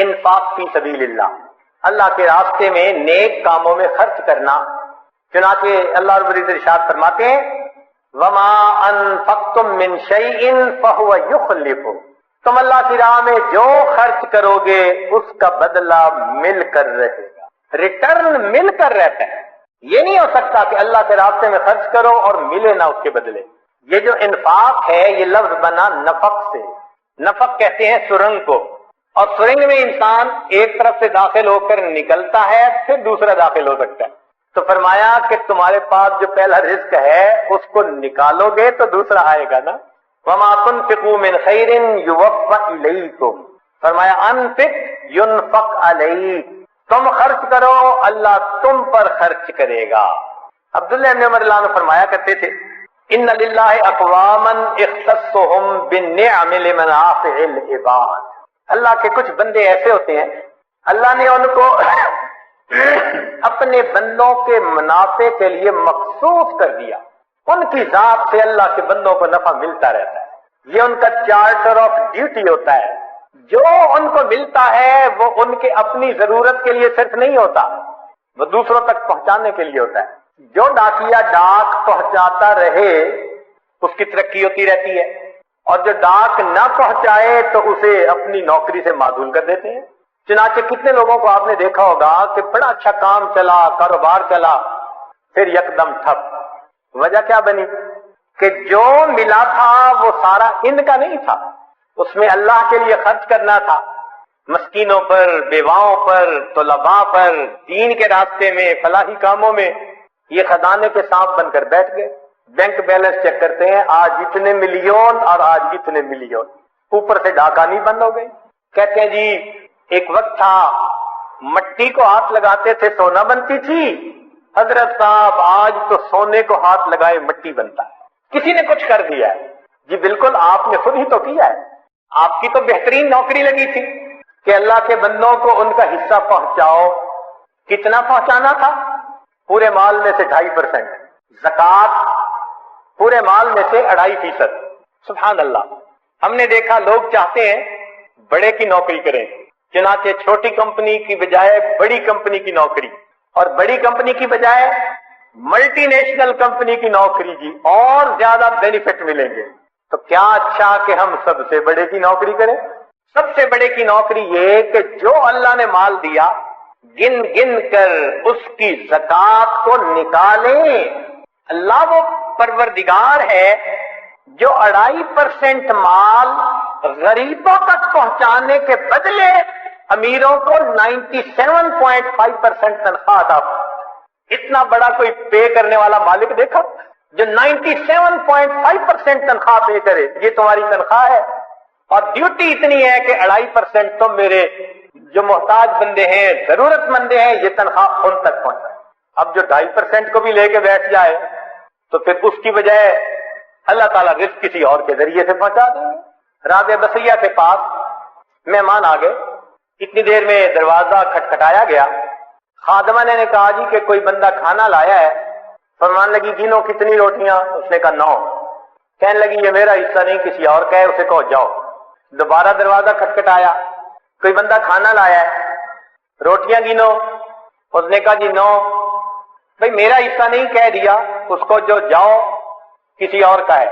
انفاق فی سبیل اللہ، اللہ کے راستے میں نیک کاموں میں خرچ کرنا. چنانچہ اللہ رب العزت ارشاد فرماتے ہیں وما انفقتم من شیء فهو یخلفہ. تم اللہ کی راہ میں جو خرچ کرو گے اس کا بدلہ مل کر رہے گا، ریٹرن مل کر رہتا ہے. یہ نہیں ہو سکتا کہ اللہ کے راستے میں خرچ کرو اور ملے نہ اس کے بدلے. یہ جو انفاق ہے یہ لفظ بنا نفق سے. نفق کہتے ہیں سرنگ کو، اور سرنگ میں انسان ایک طرف سے داخل ہو کر نکلتا ہے پھر دوسرا داخل ہو سکتا ہے. تو فرمایا کہ تمہارے پاس جو پہلا رزق ہے اس کو نکالو گے تو دوسرا آئے گا نا. وما تنفقوا من خیر یوفى الیکم. فرمایا انفق ينفق علیک، تم خرچ کرو اللہ تم پر خرچ کرے گا. عبداللہ بن عمر اللہ عنہ فرمایا کرتے تھے ان للہ اقواما اختصهم بالنعم لمنافع العباد. اللہ کے کچھ بندے ایسے ہوتے ہیں اللہ نے ان کو اپنے بندوں کے منافع کے لیے مخصوص کر دیا. ان کی ذات سے اللہ کے بندوں کو نفع ملتا رہتا ہے. یہ ان کا چارٹر آف ڈیوٹی ہوتا ہے. جو ان کو ملتا ہے وہ ان کے اپنی ضرورت کے لیے صرف نہیں ہوتا، وہ دوسروں تک پہنچانے کے لیے ہوتا ہے. جو ڈاکیا ڈاک پہنچاتا رہے اس کی ترقی ہوتی رہتی ہے، اور جو ڈاک نہ پہنچائے تو اسے اپنی نوکری سے معزول کر دیتے ہیں. چنانچہ کتنے لوگوں کو آپ نے دیکھا ہوگا کہ بڑا اچھا کام چلا، کاروبار چلا، پھر یکدم ٹھپ. وجہ کیا بنی کہ جو ملا تھا وہ سارا ان کا نہیں تھا، اس میں اللہ کے لیے خرچ کرنا تھا، مسکینوں پر، بیواؤں پر، طلباء پر، دین کے راستے میں، فلاحی کاموں میں. یہ خزانے کے سانپ بن کر بیٹھ گئے. بینک بیلنس چیک کرتے ہیں آج اتنے ملین اور آج اتنے ملین، اوپر سے ڈاکانی بند ہو گئی. کہتے ہیں جی ایک وقت تھا مٹی کو ہاتھ لگاتے تھے سونا بنتی تھی، حضرت صاحب آج تو سونے کو ہاتھ لگائے مٹی بنتا ہے. کسی نے کچھ کر دیا ہے. جی بالکل آپ نے خود ہی تو کیا ہے. آپ کی تو بہترین نوکری لگی تھی کہ اللہ کے بندوں کو ان کا حصہ پہنچاؤ. کتنا پہنچانا تھا؟ پورے مال میں سے 2.5%. زکوٰۃ پورے مال میں سے 2.5%. سبحان اللہ. ہم نے دیکھا لوگ چاہتے ہیں بڑے کی نوکری کریں، چنانچہ چھوٹی کمپنی کی بجائے بڑی کمپنی کی نوکری، اور بڑی کمپنی کی بجائے ملٹی نیشنل کمپنی کی نوکری. جی اور زیادہ بینیفٹ ملیں گے. تو کیا اچھا کہ ہم سب سے بڑے کی نوکری کریں. سب سے بڑے کی نوکری یہ کہ جو اللہ نے مال دیا گن گن کر اس کی زکات کو نکالیں۔ اللہ وہ پروردگار ہے جو 2.5% مال غریبوں تک پہنچانے کے بدلے امیروں کو 97.5% تنخواہ عطا فرماتا۔ اتنا بڑا کوئی پے کرنے والا مالک دیکھا جو 97.5% تنخواہ پے کرے؟ یہ تمہاری تنخواہ ہے اور ڈیوٹی اتنی ہے کہ 2.5% تم میرے جو محتاج بندے ہیں، ضرورت مندے ہیں، یہ تنخواہ ان تک پہنچائے۔ اب جو 2.5% کو بھی لے کے بیٹھ جائے تو پھر اس کی بجائے اللہ تعالیٰ رزق کسی اور کے ذریعے سے پہنچا دیں گے۔ رابعہ بصریہ کے پاس مہمان آ گئے، اتنی دیر میں دروازہ کھٹکھٹایا گیا۔ خادمہ نے کہا جی کہ کوئی بندہ کھانا لایا ہے۔ فرمان لگی گنو کتنی روٹیاں؟ اس نے کہا 9۔ کہنے لگی یہ میرا حصہ نہیں، کسی اور کا ہے، اسے کہو جاؤ۔ دوبارہ دروازہ کھٹکھٹایا، کوئی بندہ کھانا لایا ہے، روٹیاں گنو۔ اس نے کہا جی 9۔ بھئی میرا حصہ نہیں، کہہ دیا، اس کو جو جاؤ کسی اور کا ہے۔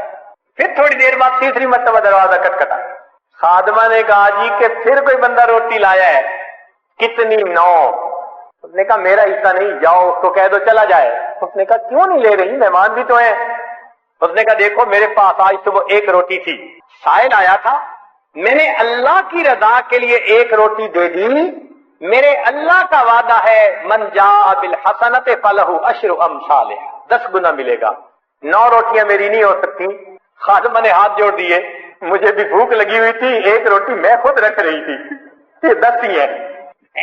پھر تھوڑی دیر بعد تیسری مرتبہ دروازہ کھٹکھٹا۔ خادمہ نے کہا جی کہ پھر کوئی بندہ روٹی لایا ہے، کتنی؟ 9۔ اس نے کہا میرا حصہ نہیں، جاؤ اس کو کہہ دو چلا جائے۔ اس نے کہا کیوں نہیں لے رہی، مہمان بھی تو ہیں۔ اس نے کہا دیکھو میرے پاس آج صبح 1 روٹی تھی، سائل آیا تھا، میں نے اللہ کی رضا کے لیے 1 روٹی دے دی۔ میرے اللہ کا وعدہ ہے من جاء بالحسنۃ فلہ عشر امثالھا، 10 گنا ملے گا۔ 9 روٹیاں میری نہیں ہو سکتی۔ خادمہ نے ہاتھ جوڑ دیے، مجھے بھی بھوک لگی ہوئی تھی، 1 روٹی میں خود رکھ رہی تھی، یہ 10 ہی ہے۔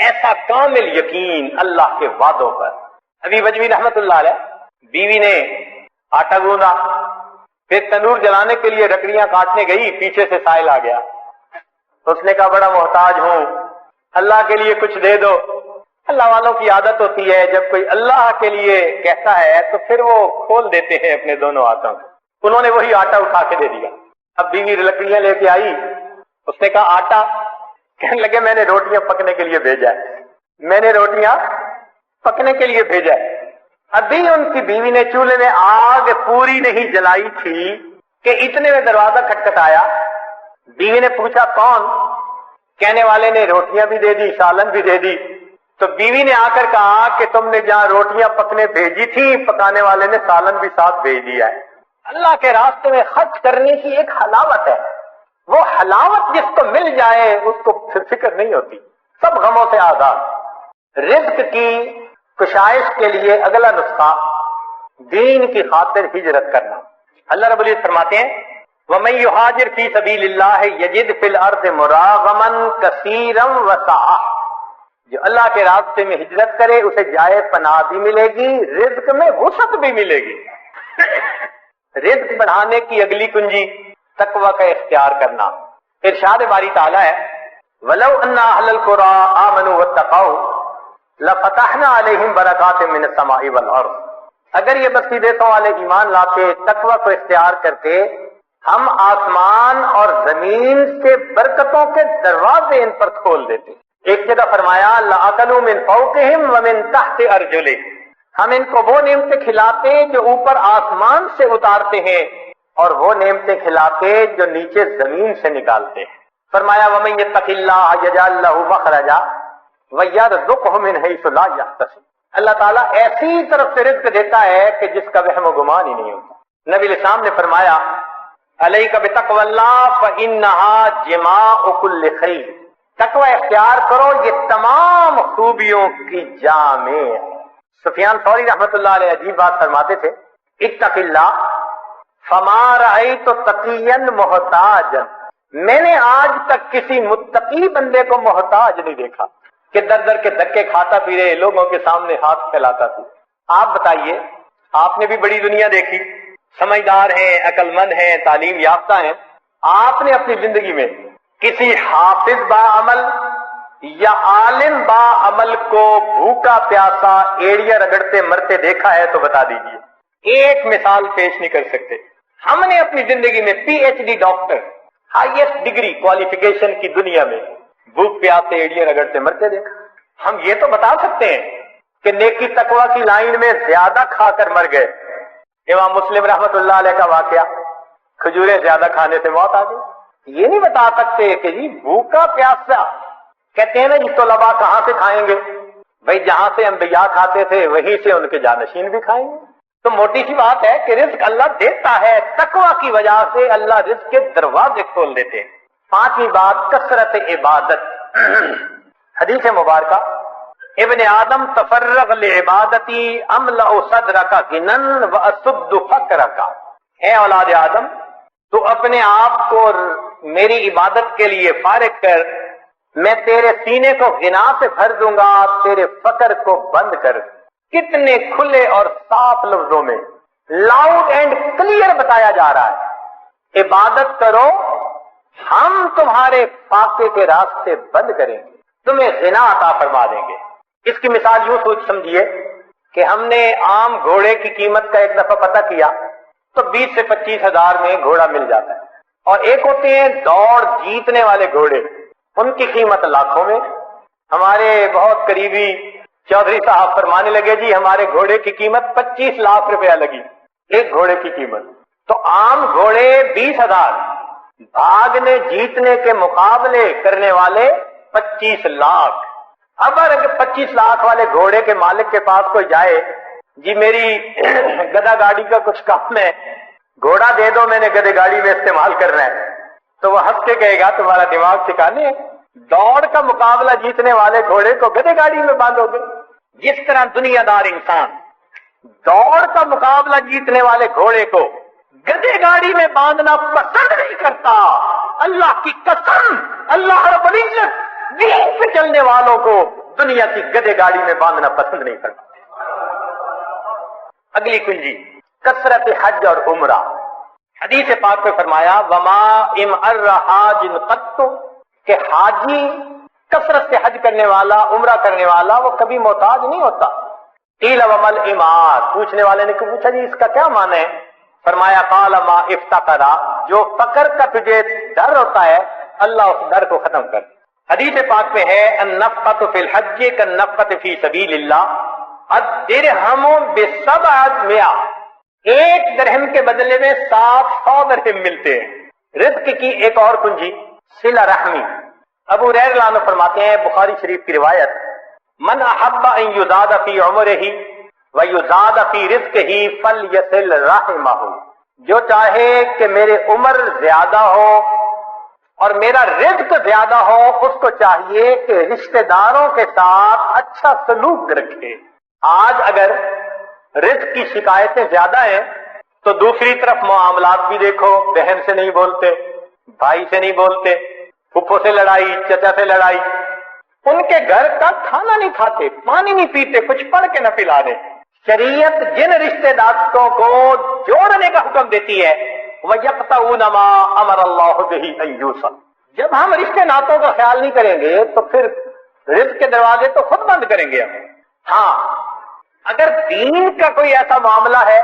ایسا کامل یقین اللہ کے وعدوں پر۔ ابھی بجوی رحمت اللہ علیہ بیوی نے آٹا گوندا، پھر تندور جلانے کے لیے لکڑیاں کاٹنے گئی، پیچھے سے سائل آ گیا۔ اس نے کہا بڑا محتاج ہوں، اللہ کے لیے کچھ دے دو۔ اللہ والوں کی عادت ہوتی ہے جب کوئی اللہ کے لیے کہتا ہے تو پھر وہ کھول دیتے ہیں اپنے دونوں ہاتھوں کو۔ انہوں نے وہی آٹا اٹھا کے دے دیا۔ اب بیوی لکڑیاں لے کے آئی، اس نے کہا آٹا؟ کہنے لگے میں نے روٹیاں پکنے کے لیے بھیجا ہے، میں نے روٹیاں پکنے کے لیے بھیجا ہے۔ ابھی ان کی بیوی نے چولہے میں آگ پوری نہیں جلائی تھی کہ اتنے میں دروازہ کھٹکھٹایا۔ بیوی نے پوچھا کون؟ کہنے والے نے روٹیاں بھی دے دی، سالن بھی دے دی۔ تو بیوی نے آ کر کہا کہ تم نے جہاں روٹیاں پکنے بھیجی تھی، پکانے والے نے سالن بھی ساتھ بھیج دیا ہے۔ اللہ کے راستے میں خرچ کرنے کی ایک حلاوت ہے، وہ حلاوت جس کو مل جائے اس کو پھر فکر نہیں ہوتی، سب غموں سے آزاد۔ رزق کی کشائش کے لیے اگلا نسخہ دین کی خاطر ہجرت کرنا۔ اللہ رب العزت فرماتے ہیں وَمَن يُهَاجِرْ فِي سَبِيلِ اللَّهِ يَجِدْ فِي الْأَرْضِ مُرَاغَمًا كَثِيرًا وَسَعَةً، جو اللہ کے راستے میں ہجرت کرے اسے جائے پناہ بھی ملے گی، رزق میں وسعت بھی ملے گی۔ رزق بڑھانے کی اگلی کنجی تقوی کا اختیار کرنا۔ ارشاد باری تعالیٰ ہے وَلَوْ أَنَّ أَهْلَ الْقُرَىٰ آمَنُوا وَاتَّقَوْا لَفَتَحْنَا عَلَيْهِمْ بَرَكَاتٍ مِّنَ السَّمَاءِ وَالْأَرْضِ، اگر یہ بستی دیسوں والے ایمان لاتے، تقوی کو اختیار کرتے، ہم آسمان اور زمین سے برکتوں کے دروازے ان پر کھول دیتے۔ ایک جگہ فرمایا لَأَكَلُوا مِن فَوْقِهِمْ وَمِن تَحْتِ أَرْجُلِهِمْ، ہم ان کو وہ نعمتیں کھلاتے جو اوپر آسمان سے اتارتے ہیں اور وہ نعمتیں کھلاتے جو نیچے زمین سے نکالتے ہیں۔ فرمایا وَمَن يَتَّقِ اللَّهَ يَجْعَل لَّهُ مَخْرَجًا وَيَرْزُقْهُ مِنْ حَيْثُ لَا يَحْتَسِبُ، اللہ تعالیٰ ایسی طرف سے رزق دیتا ہے کہ جس کا وہم و گمان ہی نہیں ہوتا۔ نبی علیہ السلام نے فرمایا علیک بتقوی اللہ فإنہا جماع کل خیر، تقوی اختیار کرو یہ تمام خوبیوں کی جامع ہے۔ سفیان ثوری رحمت اللہ علیہ عجیب بات فرماتے تھے اتق اللہ فما رأیت تقیا محتاجا، میں نے آج تک کسی متقی بندے کو محتاج نہیں دیکھا کہ در در کے دھکے کھاتا پھرے، لوگوں کے سامنے ہاتھ پھیلاتا تھا۔ آپ بتائیے، آپ نے بھی بڑی دنیا دیکھی، سمجھدار ہیں، عقل مند ہیں، تعلیم یافتہ ہیں، آپ نے اپنی زندگی میں کسی حافظ با عمل یا عالم با عمل کو بھوکا پیاسا ایڑیاں رگڑتے مرتے دیکھا ہے تو بتا دیجئے۔ ایک مثال پیش نہیں کر سکتے۔ ہم نے اپنی زندگی میں P H D doctor, highest degree qualification کی دنیا میں بھوک پیاسے ایڑیاں رگڑتے مرتے دیکھا۔ ہم یہ تو بتا سکتے ہیں کہ نیکی تقوی کی لائن میں زیادہ کھا کر مر گئے۔ امام مسلم رحمت اللہ علیہ کا واقعہ، کھجوریں زیادہ کھانے سے موت آ گئی۔ یہ نہیں بتا سکتے کہ جی بھوکا پیاسا، کہتے ہیں نا جی طلباء کہاں سے کھائیں گے؟ بھئی جہاں سے انبیاء کھاتے تھے وہیں سے ان کے جانشین بھی کھائیں گے. تو موٹی سی بات ہے کہ رزق اللہ دیتا ہے، تقویٰ کی وجہ سے اللہ رزق کے دروازے کھول دیتے ہیں. پانچویں بات کثرت عبادت. حدیث مبارکہ ابن آدم تفرغ لعبادتی املأ صدرک غنى واسد فقرک. اے اولاد آدم، تو اپنے آپ کو میری عبادت کے لیے فارغ کر، میں تیرے سینے کو غنا سے بھر دوں گا، تیرے فقر کو بند کر. کتنے کھلے اور صاف لفظوں میں لاؤڈ اینڈ کلیئر بتایا جا رہا ہے، عبادت کرو ہم تمہارے فاقے کے راستے بند کریں گے، تمہیں غنا عطا فرما دیں گے. اس کی مثال یوں سوچ سمجھیے کہ ہم نے عام گھوڑے کی قیمت کا ایک دفعہ پتہ کیا تو 20 سے 25 ہزار میں گھوڑا مل جاتا ہے، اور ایک ہوتے ہیں دوڑ جیتنے والے گھوڑے، ان کی قیمت لاکھوں میں. ہمارے بہت قریبی چودھری صاحب فرمانے لگے جی ہمارے گھوڑے کی قیمت 25 لاکھ روپیہ لگی، ایک گھوڑے کی قیمت. تو عام گھوڑے 20,000، بھاگنے جیتنے کے مقابلے کرنے والے 25 لاکھ. اب اگر 25 لاکھ والے گھوڑے کے مالک کے پاس کوئی جائے، جی میری گدا گاڑی کا کچھ کام ہے، گھوڑا دے دو، میں نے گدے گاڑی میں استعمال کرنا ہے، تو وہ ہنس کے کہے گا تمہارا دماغ ٹھکانے ہے، دوڑ کا مقابلہ جیتنے والے گھوڑے کو گدے گاڑی میں باندھو گے. جس طرح دنیا دار انسان دوڑ کا مقابلہ جیتنے والے گھوڑے کو گدے گاڑی میں باندھنا پسند نہیں کرتا، اللہ کی قسم اللہ رب العزت دین پہ چلنے والوں کو دنیا کی گدے گاڑی میں باندھنا پسند نہیں کرتا. اگلی کنجی کثرت حج اور عمرہ. حدیث پاک میں فرمایا وما امر حاج قط، کہ حاجی کثرت سے حج کرنے والا، عمرہ کرنے والا، وہ کبھی محتاج نہیں ہوتا. قیل ومل امار، پوچھنے والے نے پوچھا جی اس کا کیا معنی ہے؟ فرمایا قال ما افتقر، جو فقر کا تجھے ڈر ہوتا ہے اللہ اس ڈر کو ختم کر. حدیث پاک میں ہے النفقۃ فی الحج کالنفقۃ فی سبیل اللہ، الدرہم ب700، ایک درہم کے بدلے میں 700 درہم ملتے ہیں. رزق کی ایک اور کنجی صلہ رحمی. ابو ہریرہ رضی اللہ عنہ فرماتے ہیں، بخاری شریف کی روایت، من احب ان یزاد فی عمرہ ویزاد فی رزقہ فلیصل رحمہ، جو چاہے کہ میرے عمر زیادہ ہو اور میرا رزق زیادہ ہو، اس کو چاہیے کہ رشتہ داروں کے ساتھ اچھا سلوک رکھے. آج اگر رزق کی شکایتیں زیادہ ہیں تو دوسری طرف معاملات بھی دیکھو، بہن سے نہیں بولتے، بھائی سے نہیں بولتے، پھپھو سے لڑائی، چچا سے لڑائی، ان کے گھر کا کھانا نہیں کھاتے، پانی نہیں پیتے، کچھ پڑھ کے نہ پلا دیں. شریعت جن رشتہ داروں کو جوڑنے کا حکم دیتی ہے وَيَقْطَعُونَ مَا أَمَرَ اللَّهُ بِهِ أَن يُوصَلَ، جب ہم رشتے ناتوں کا خیال نہیں کریں گے تو پھر رزق کے دروازے تو خود بند کریں گے ہم. ہاں اگر دین کا کوئی ایسا معاملہ ہے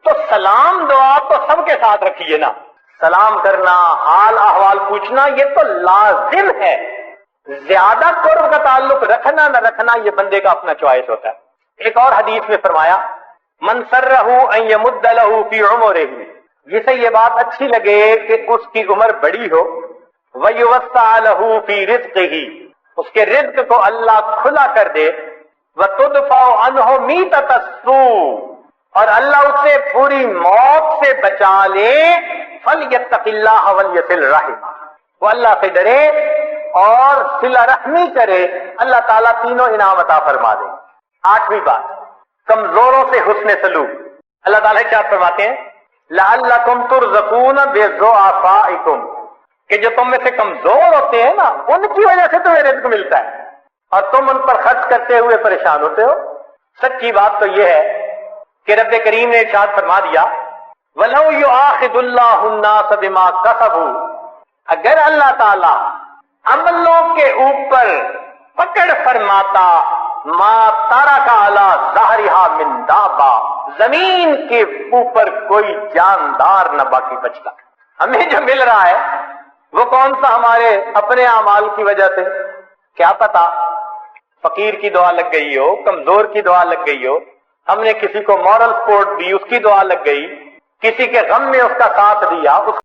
تو سلام دعا تو سب کے ساتھ رکھیے نا. سلام کرنا، حال احوال پوچھنا یہ تو لازم ہے. زیادہ قرب کا تعلق رکھنا نہ رکھنا یہ بندے کا اپنا چوائس ہوتا ہے. ایک اور حدیث میں فرمایا من سرہ ان یمد لہ فی عمرہ، جسے یہ بات اچھی لگے کہ اس کی عمر بڑی ہو، ویوسع لہ فی رزقہ، اس کے رزق کو اللہ کھلا کر دے، وتدفع عنہ میتۃ السوء، اور اللہ اسے پوری موت سے بچا لے، فلیتق اللہ ولیصل رحمہ، وہ اللہ سے ڈرے اور صلہ رحمی کرے، اللہ تعالیٰ تینوں انعام عطا فرما دے. آٹھویں بات کمزوروں سے حسن سلوک. اللہ تعالیٰ کیا فرماتے ہیں لعلکم ترزقون بضعفائکم، کہ جو تم میں سے کمزور ہوتے ہیں نا ان کی وجہ سے تمہیں رزق ملتا ہے اور تم ان پر خرچ کرتے ہوئے پریشان ہوتے ہو. سچی بات تو یہ ہے کہ رب کریم نے ارشاد فرما دیا وَلَوْ يُؤَاخِذُ اللَّهُ النَّاسَ بِمَا كَسَبُوا، اگر اللہ تعالیٰ عملوں کے اوپر پکڑ فرماتا ما ترک علی ظہرہا من دابہ، زمین کے اوپر کوئی جاندار نہ باقی بچتا. ہمیں جو مل رہا ہے وہ کون سا ہمارے اپنے اعمال کی وجہ سے؟ کیا پتا فقیر کی دعا لگ گئی ہو، کمزور کی دعا لگ گئی ہو، ہم نے کسی کو مورل سپورٹ دی اس کی دعا لگ گئی، کسی کے غم میں اس کا ساتھ دیا اس